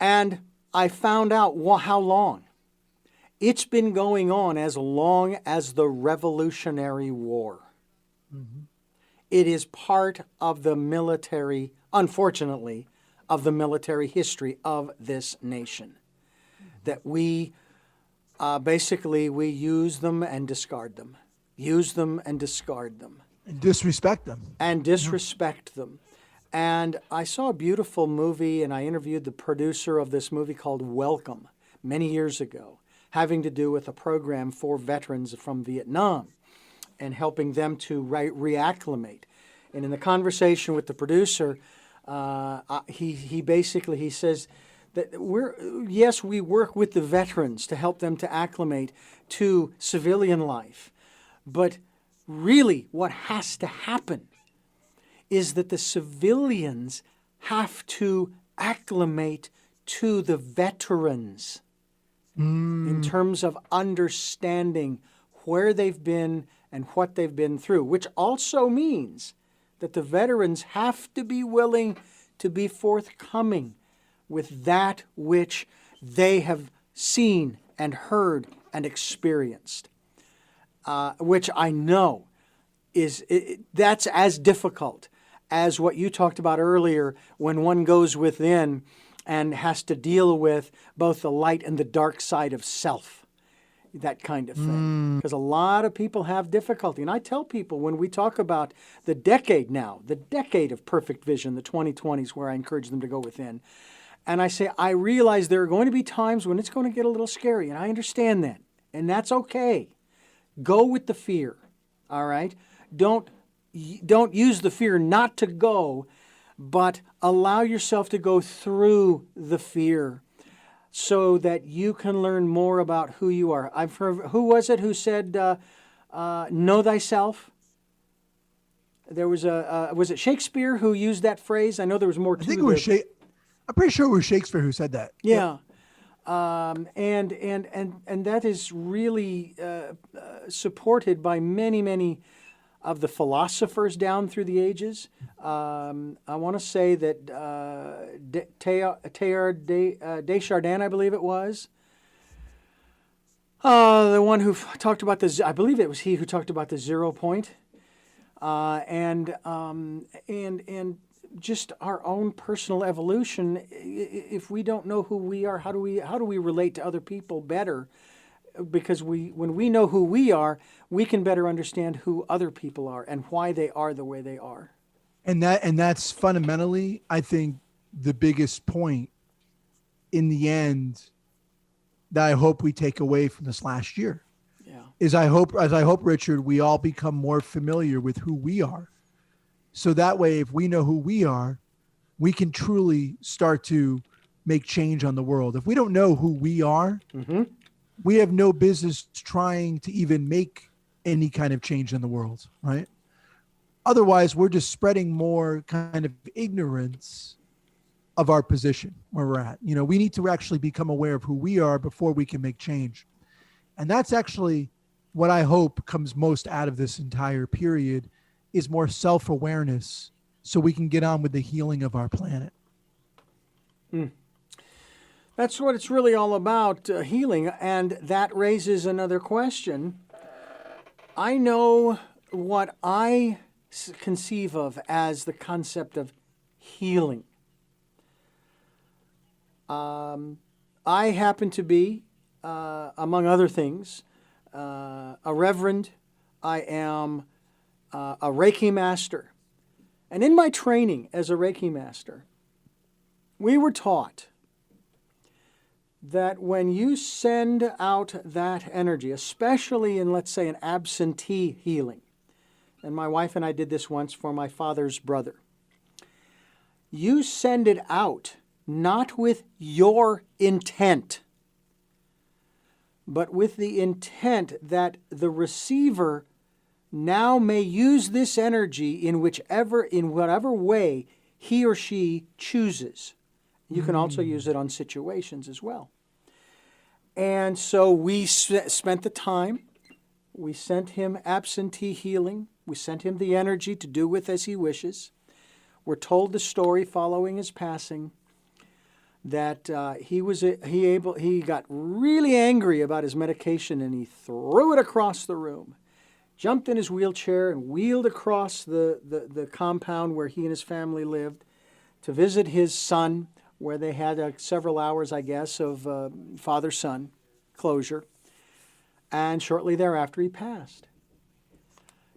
And I found out how long. It's been going on as long as the Revolutionary War. Mm-hmm. It is part of the military, unfortunately, of the military history of this nation. That we basically use them and discard them. Use them and discard them. And disrespect them. And disrespect them. And I saw a beautiful movie, and I interviewed the producer of this movie called Welcome many years ago, having to do with a program for veterans from Vietnam and helping them to reacclimate. And in the conversation with the producer, he says that we work with the veterans to help them to acclimate to civilian life. But really what has to happen is that the civilians have to acclimate to the veterans in terms of understanding where they've been and what they've been through, which also means that the veterans have to be willing to be forthcoming with that which they have seen and heard and experienced, which I know that's as difficult as what you talked about earlier when one goes within and has to deal with both the light and the dark side of self, that kind of thing. Because a lot of people have difficulty. And I tell people when we talk about the decade of perfect vision, the 2020s, where I encourage them to go within, and I say, I realize there are going to be times when it's going to get a little scary, and I understand that. And that's okay. Go with the fear, all right? Don't use the fear not to go, but allow yourself to go through the fear so that you can learn more about who you are. I've heard, who was it who said, know thyself? There was was it Shakespeare who used that phrase? I know there was more to I think it was I'm pretty sure it was Shakespeare who said that. Yeah. And that is really supported by many of the philosophers down through the ages. I want to say that Teilhard de Chardin, I believe it was, the one who talked about I believe it was he who talked about the 0 point, and just our own personal evolution. If we don't know who we are, how do we relate to other people better? Because when we know who we are, we can better understand who other people are and why they are the way they are. And that's fundamentally, I think, the biggest point in the end that I hope we take away from this last year. Yeah. As I hope, Richard, we all become more familiar with who we are. So that way, if we know who we are, we can truly start to make change on the world. If we don't know who we are, we have no business trying to even make any kind of change in the world, right? Otherwise, we're just spreading more kind of ignorance of our position where we're at. You know, we need to actually become aware of who we are before we can make change. And that's actually what I hope comes most out of this entire period, is more self-awareness so we can get on with the healing of our planet. That's what it's really all about, healing. And that raises another question. I know what I conceive of as the concept of healing. I happen to be, among other things, a reverend. I am a Reiki master. And in my training as a Reiki master, we were taught that when you send out that energy, especially in, let's say, an absentee healing, and my wife and I did this once for my father's brother, you send it out not with your intent, but with the intent that the receiver now may use this energy in whatever way he or she chooses. You can also use it on situations as well. And so we spent the time. We sent him absentee healing. We sent him the energy to do with as he wishes. We're told the story following his passing that he got really angry about his medication and he threw it across the room, jumped in his wheelchair and wheeled across the compound where he and his family lived to visit his son, where they had several hours, I guess, of father-son closure. And shortly thereafter, he passed.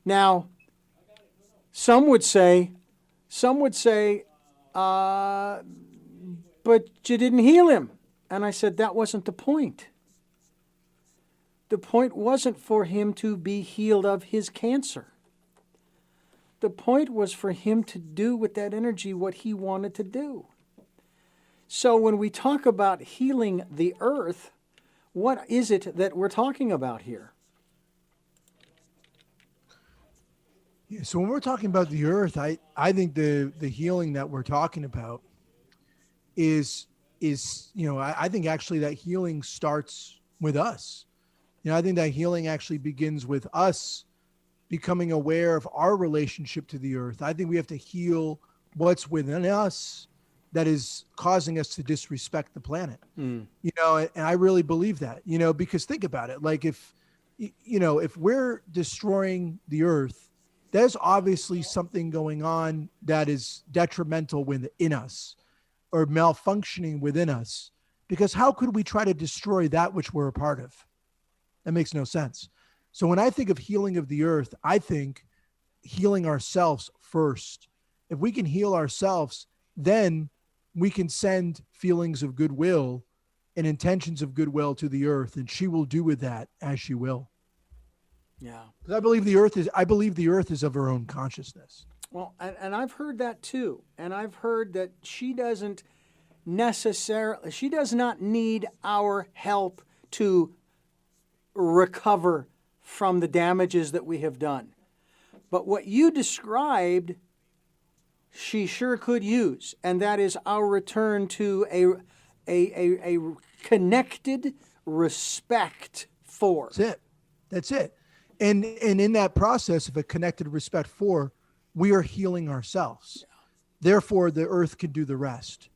Now, some would say, but you didn't heal him. And I said, that wasn't the point. The point wasn't for him to be healed of his cancer. The point was for him to do with that energy what he wanted to do. So when we talk about healing the earth, what is it that we're talking about here? Yeah, so when we're talking about the earth, I think the healing that we're talking about is I think actually that healing starts with us. I think that healing actually begins with us becoming aware of our relationship to the earth. I think we have to heal what's within us that is causing us to disrespect the planet. And I really believe that, because think about it. Like if we're destroying the earth, there's obviously something going on that is detrimental within us or malfunctioning within us, because how could we try to destroy that which we're a part of? That makes no sense. So when I think of healing of the earth, I think healing ourselves first. If we can heal ourselves, then we can send feelings of goodwill and intentions of goodwill to the earth, and she will do with that as she will. Yeah. Because I believe the earth is of her own consciousness. Well, and I've heard that too. And I've heard that she does not need our help to recover from the damages that we have done. But what you described, she sure could use, and that is our return to a connected respect for. That's it. That's it. And in that process of a connected respect for, we are healing ourselves. Yeah. Therefore, the earth can do the rest.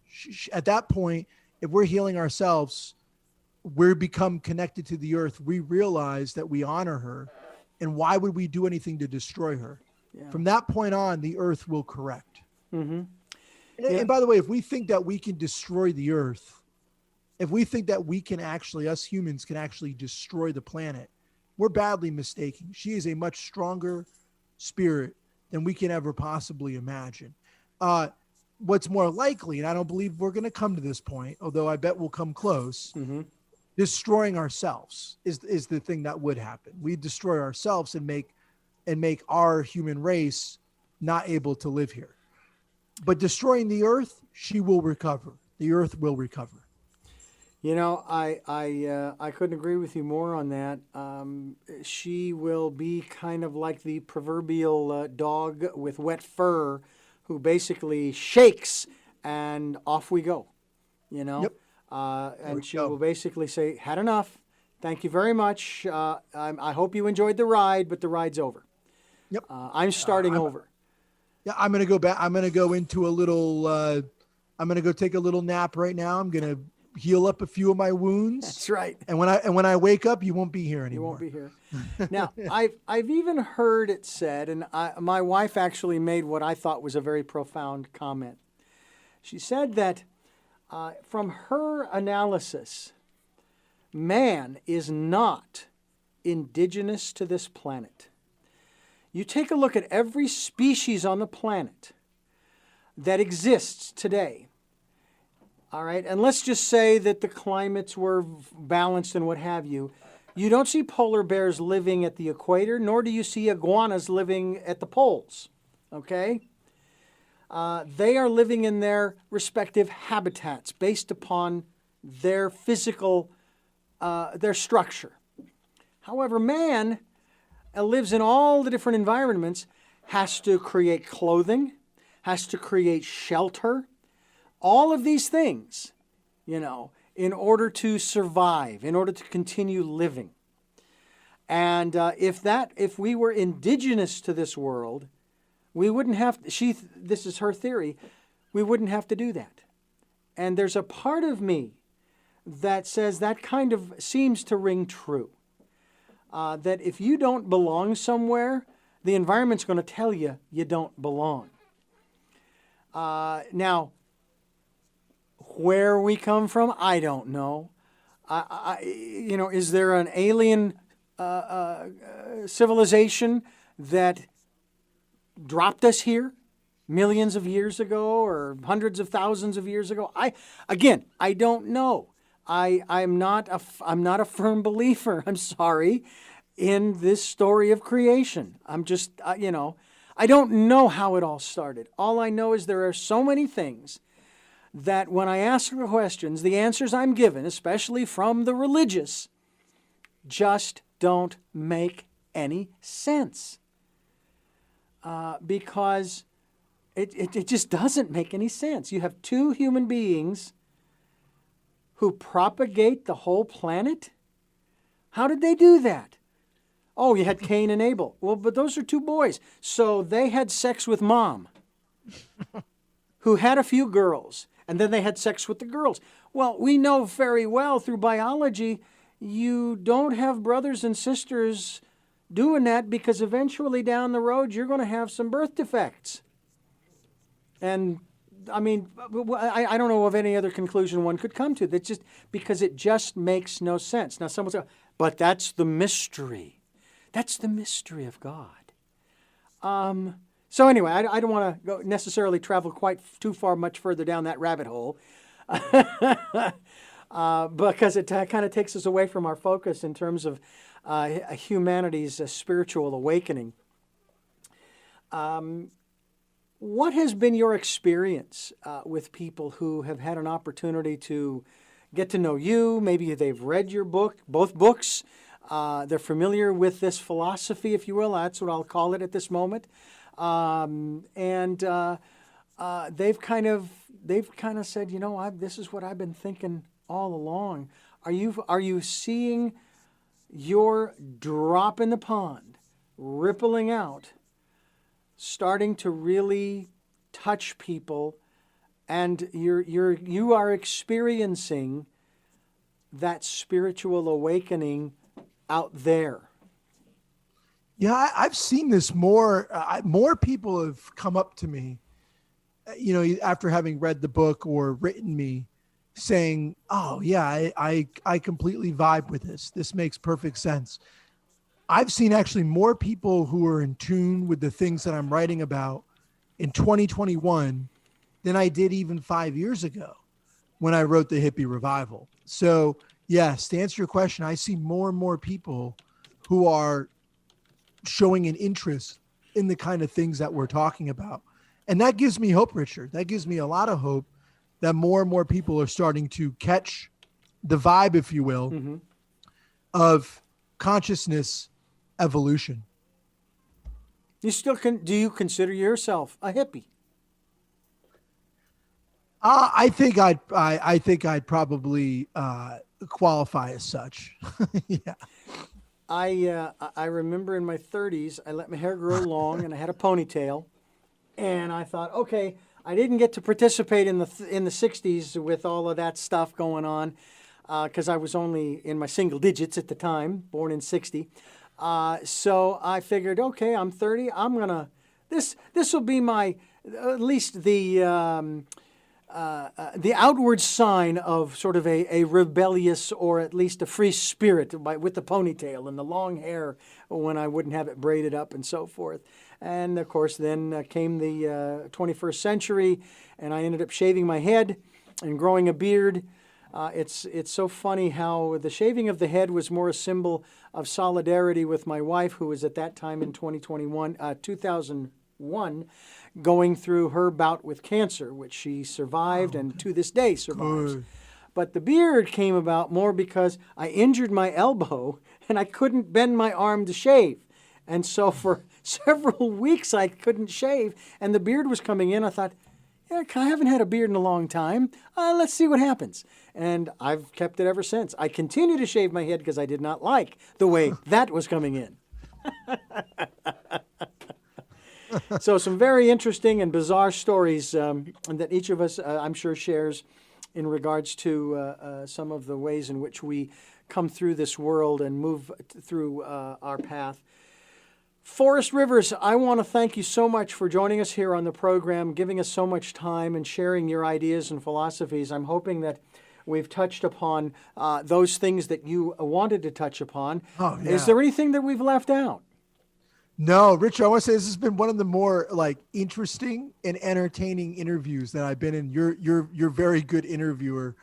At that point, if we're healing ourselves, we become connected to the earth. We realize that we honor her. And why would we do anything to destroy her? Yeah. From that point on, the earth will correct. Mm-hmm. And by the way, if we think that we can destroy the earth, if we think that we can actually, us humans can actually destroy the planet, we're badly mistaken. She is a much stronger spirit than we can ever possibly imagine. What's more likely, and I don't believe we're going to come to this point, although I bet we'll come close, destroying ourselves is the thing that would happen. We destroy ourselves and make our human race not able to live here. But destroying the earth, she will recover. The earth will recover. You know, I couldn't agree with you more on that. She will be kind of like the proverbial dog with wet fur who basically shakes and off we go, you know? Yep. And she will basically say, had enough. Thank you very much. I hope you enjoyed the ride, but the ride's over. Yep. I'm starting over. Yeah, I'm going to go back. I'm going to go into a little, I'm going to go take a little nap right now. I'm going to heal up a few of my wounds. That's right. And when I wake up, you won't be here anymore. You won't be here. Now, I've even heard it said, and my wife actually made what I thought was a very profound comment. She said that from her analysis, man is not indigenous to this planet. You take a look at every species on the planet that exists today. All right, and let's just say that the climates were balanced and what have you. You don't see polar bears living at the equator, nor do you see iguanas living at the poles, okay? They are living in their respective habitats based upon their physical, their structure. However, man lives in all the different environments, has to create clothing, has to create shelter, all of these things, you know, in order to survive, in order to continue living. And if we were indigenous to this world, we wouldn't have, this is her theory, we wouldn't have to do that. And there's a part of me that says that kind of seems to ring true. That if you don't belong somewhere, the environment's going to tell you you don't belong. Now, where we come from, I don't know. You know, is there an alien civilization that dropped us here millions of years ago or hundreds of thousands of years ago? I don't know. I'm not a firm believer, I'm sorry, in this story of creation. I'm just, you know, I don't know how it all started. All I know is there are so many things that when I ask the questions, the answers I'm given, especially from the religious, just don't make any sense. Because it just doesn't make any sense. You have two human beings who propagate the whole planet? How did they do that? Oh, you had Cain and Abel. Well, but those are two boys. So they had sex with mom, who had a few girls, and then they had sex with the girls. Well, we know very well through biology, you don't have brothers and sisters doing that because eventually down the road you're going to have some birth defects. And I mean, I don't know of any other conclusion one could come to. That's just because it just makes no sense. Now, someone says, but that's the mystery. That's the mystery of God. So anyway, I don't want to necessarily travel quite too far, much further down that rabbit hole, because it kind of takes us away from our focus in terms of humanity's spiritual awakening. What has been your experience with people who have had an opportunity to get to know you? Maybe they've read your book, both books. They're familiar with this philosophy, if you will. That's what I'll call it at this moment. They've kind of said, this is what I've been thinking all along. Are you seeing your drop in the pond rippling out, starting to really touch people, and you are experiencing that spiritual awakening out there? Yeah, I've seen this more. More people have come up to me, after having read the book or written me, saying, "Oh yeah, I completely vibe with this. This makes perfect sense." I've seen actually more people who are in tune with the things that I'm writing about in 2021 than I did even 5 years ago when I wrote the hippie revival. So yes, to answer your question, I see more and more people who are showing an interest in the kind of things that we're talking about. And that gives me hope, Richard. That gives me a lot of hope that more and more people are starting to catch the vibe, if you will, of consciousness evolution. Do you consider yourself a hippie? I think I'd probably qualify as such. Yeah. I remember in my 30s, I let my hair grow long and I had a ponytail, and I thought, okay, I didn't get to participate in the 60s with all of that stuff going on, because I was only in my single digits at the time, born in 60. So I figured, okay, I'm 30. This will be my, at least the outward sign of sort of a rebellious, or at least a free spirit, with the ponytail and the long hair when I wouldn't have it braided up and so forth. And of course, then came the 21st century, and I ended up shaving my head and growing a beard. It's so funny how the shaving of the head was more a symbol of solidarity with my wife, who was at that time in 2001, going through her bout with cancer, which she survived and to this day survives. Good. But the beard came about more because I injured my elbow and I couldn't bend my arm to shave. And so for several weeks I couldn't shave, and the beard was coming in. I thought, yeah, I haven't had a beard in a long time. Let's see what happens. And I've kept it ever since. I continue to shave my head because I did not like the way that was coming in. So some very interesting and bizarre stories that each of us, I'm sure, shares in regards to some of the ways in which we come through this world and move through our path. Forrest Rivers, I want to thank you so much for joining us here on the program, giving us so much time and sharing your ideas and philosophies. I'm hoping that we've touched upon those things that you wanted to touch upon. Oh, yeah. Is there anything that we've left out? No, Richard, I want to say this has been one of the more interesting and entertaining interviews that I've been in. You're a very good interviewer.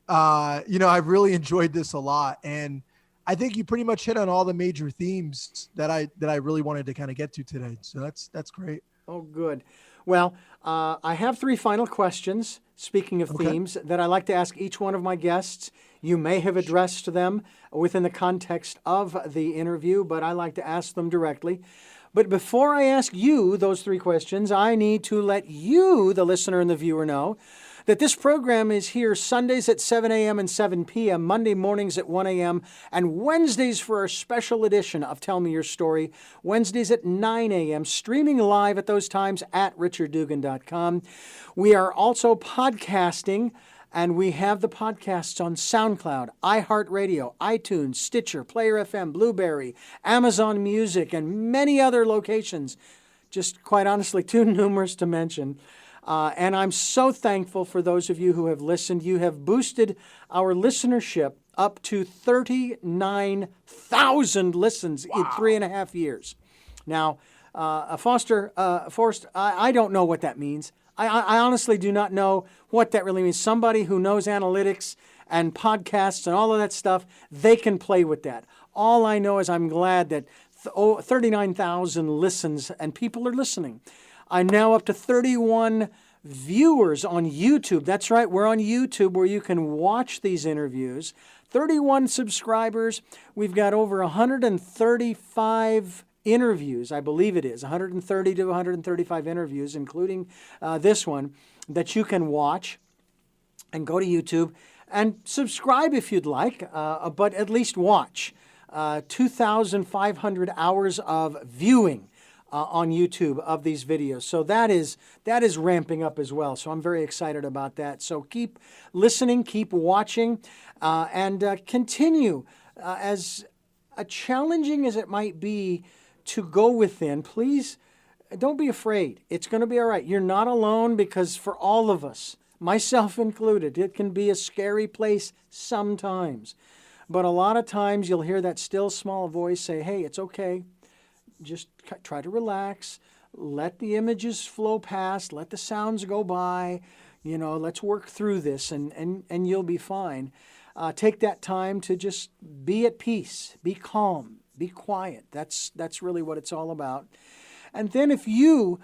I've really enjoyed this a lot, and I think you pretty much hit on all the major themes that I really wanted to kind of get to today. So that's great. Oh, good. Well, I have 3 final questions, speaking of themes, that I like to ask each one of my guests. You may have addressed them within the context of the interview, but I like to ask them directly. But before I ask you those 3 questions, I need to let you, the listener and the viewer, know that this program is here Sundays at 7 a.m. and 7 p.m., Monday mornings at 1 a.m., and Wednesdays for our special edition of Tell Me Your Story, Wednesdays at 9 a.m., streaming live at those times at richarddugan.com. We are also podcasting, and we have the podcasts on SoundCloud, iHeartRadio, iTunes, Stitcher, Player FM, Blueberry, Amazon Music, and many other locations, just quite honestly too numerous to mention. And I'm so thankful for those of you who have listened. You have boosted our listenership up to 39,000 listens in 3.5 years. Now, Forrest, I don't know what that means. I honestly do not know what that really means. Somebody who knows analytics and podcasts and all of that stuff, they can play with that. All I know is I'm glad that 39,000 listens and people are listening. I'm now up to 31 viewers on YouTube. That's right, we're on YouTube where you can watch these interviews. 31 subscribers. We've got over 135 interviews, I believe it is, 130 to 135 interviews, including this one, that you can watch. And go to YouTube and subscribe if you'd like, but at least watch. 2,500 hours of viewing on YouTube of these videos. So that is ramping up as well. So I'm very excited about that. So keep listening, keep watching, and continue. As challenging as it might be to go within, please don't be afraid. It's going to be all right. You're not alone, because for all of us, myself included, it can be a scary place sometimes. But a lot of times you'll hear that still small voice say, hey, it's okay. Just try to relax. Let the images flow past. Let the sounds go by. Let's work through this and you'll be fine. Take that time to just be at peace, be calm, be quiet. That's really what it's all about. And then if you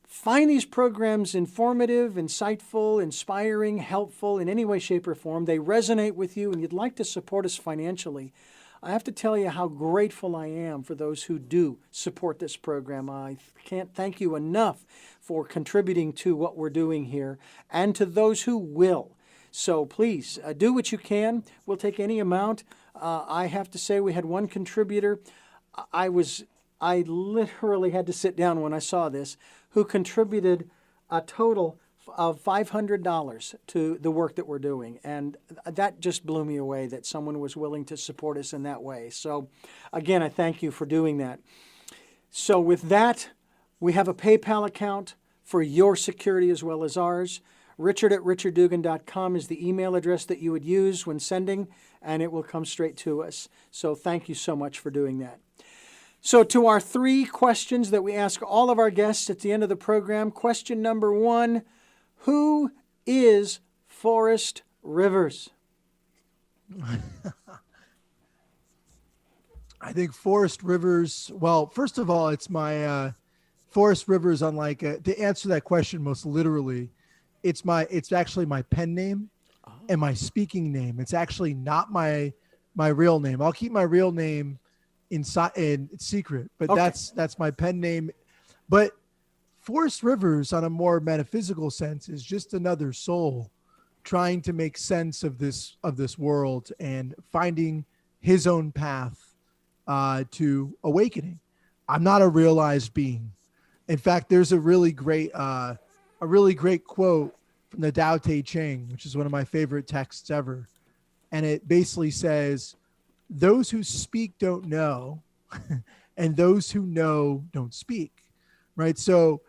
find these programs informative, insightful, inspiring, helpful in any way, shape, or form, they resonate with you, and you'd like to support us financially, I have to tell you how grateful I am for those who do support this program. I can't thank you enough for contributing to what we're doing here, and to those who will. So please do what you can. We'll take any amount. I have to say, we had one contributor. I literally had to sit down when I saw this, who contributed a total of $500 to the work that we're doing. And that just blew me away, that someone was willing to support us in that way. So again, I thank you for doing that. So with that, we have a PayPal account for your security as well as ours. Richard@richarddugan.com is the email address that you would use when sending, and it will come straight to us. So thank you so much for doing that. So to our 3 questions that we ask all of our guests at the end of the program. Question number 1, who is Forrest Rivers? I think Forrest Rivers, well, first of all, it's my Forrest Rivers, unlike to answer that question most literally, it's actually my pen name and my speaking name. It's actually not my real name. I'll keep my real name in secret, but okay. That's my pen name. But Forrest Rivers, on a more metaphysical sense, is just another soul trying to make sense of this world and finding his own path to awakening. I'm not a realized being. In fact, there's a really great quote from the Tao Te Ching, which is one of my favorite texts ever, and it basically says, those who speak don't know, and those who know don't speak, right? So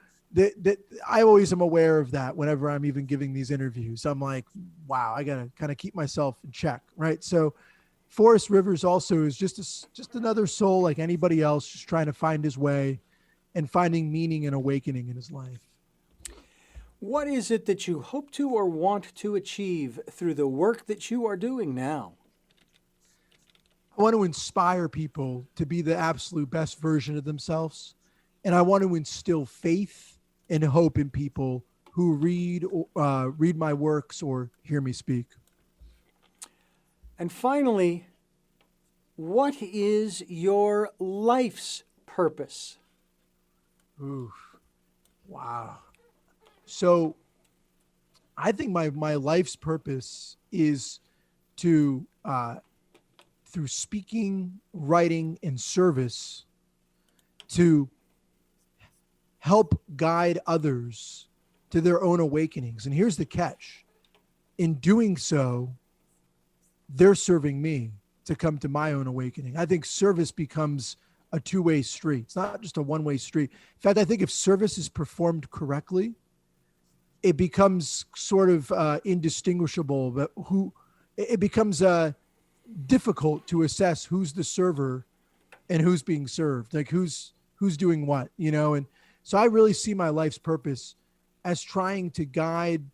I always am aware of that whenever I'm even giving these interviews. I'm like, wow, I got to kind of keep myself in check, right? So Forrest Rivers also is just another soul like anybody else, just trying to find his way and finding meaning and awakening in his life. What is it that you hope to or want to achieve through the work that you are doing now? I want to inspire people to be the absolute best version of themselves. And I want to instill faith and hope in people who read my works or hear me speak. And finally, what is your life's purpose? Ooh, wow. So I think my life's purpose is to, through speaking, writing, and service, to help guide others to their own awakenings. And here's the catch. In doing so, they're serving me to come to my own awakening. I think service becomes a two-way street. It's not just a one-way street. In fact, I think if service is performed correctly, it becomes sort of indistinguishable. But it becomes difficult to assess who's the server and who's being served, like who's doing what, And so I really see my life's purpose as trying to guide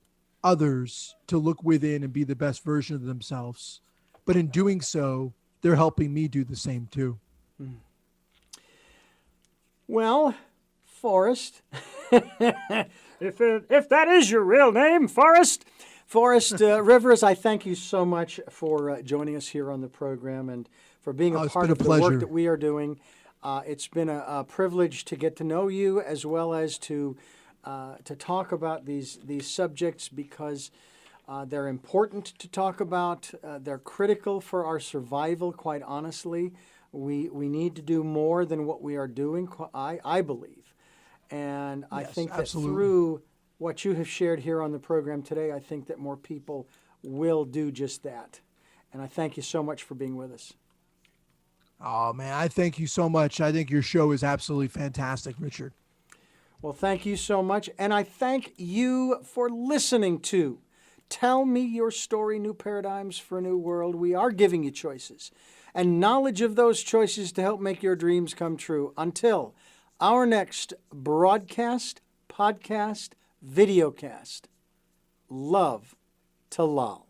others to look within and be the best version of themselves. But in doing so, they're helping me do the same too. Well, Forrest. if that is your real name, Forrest. Forrest Rivers, I thank you so much for joining us here on the program and for being a it's part been a of the pleasure. work that we are doing. It's been a privilege to get to know you as well as to talk about these subjects because they're important to talk about. They're critical for our survival, quite honestly. We need to do more than what we are doing, I believe. And I Yes, think that absolutely. through what you have shared here on the program today, I think that more people will do just that. And I thank you so much for being with us. Oh, man, I thank you so much. I think your show is absolutely fantastic, Richard. Well, thank you so much. And I thank you for listening to Tell Me Your Story, New Paradigms for a New World. We are giving you choices and knowledge of those choices to help make your dreams come true. Until our next broadcast, podcast, videocast, love to Lal.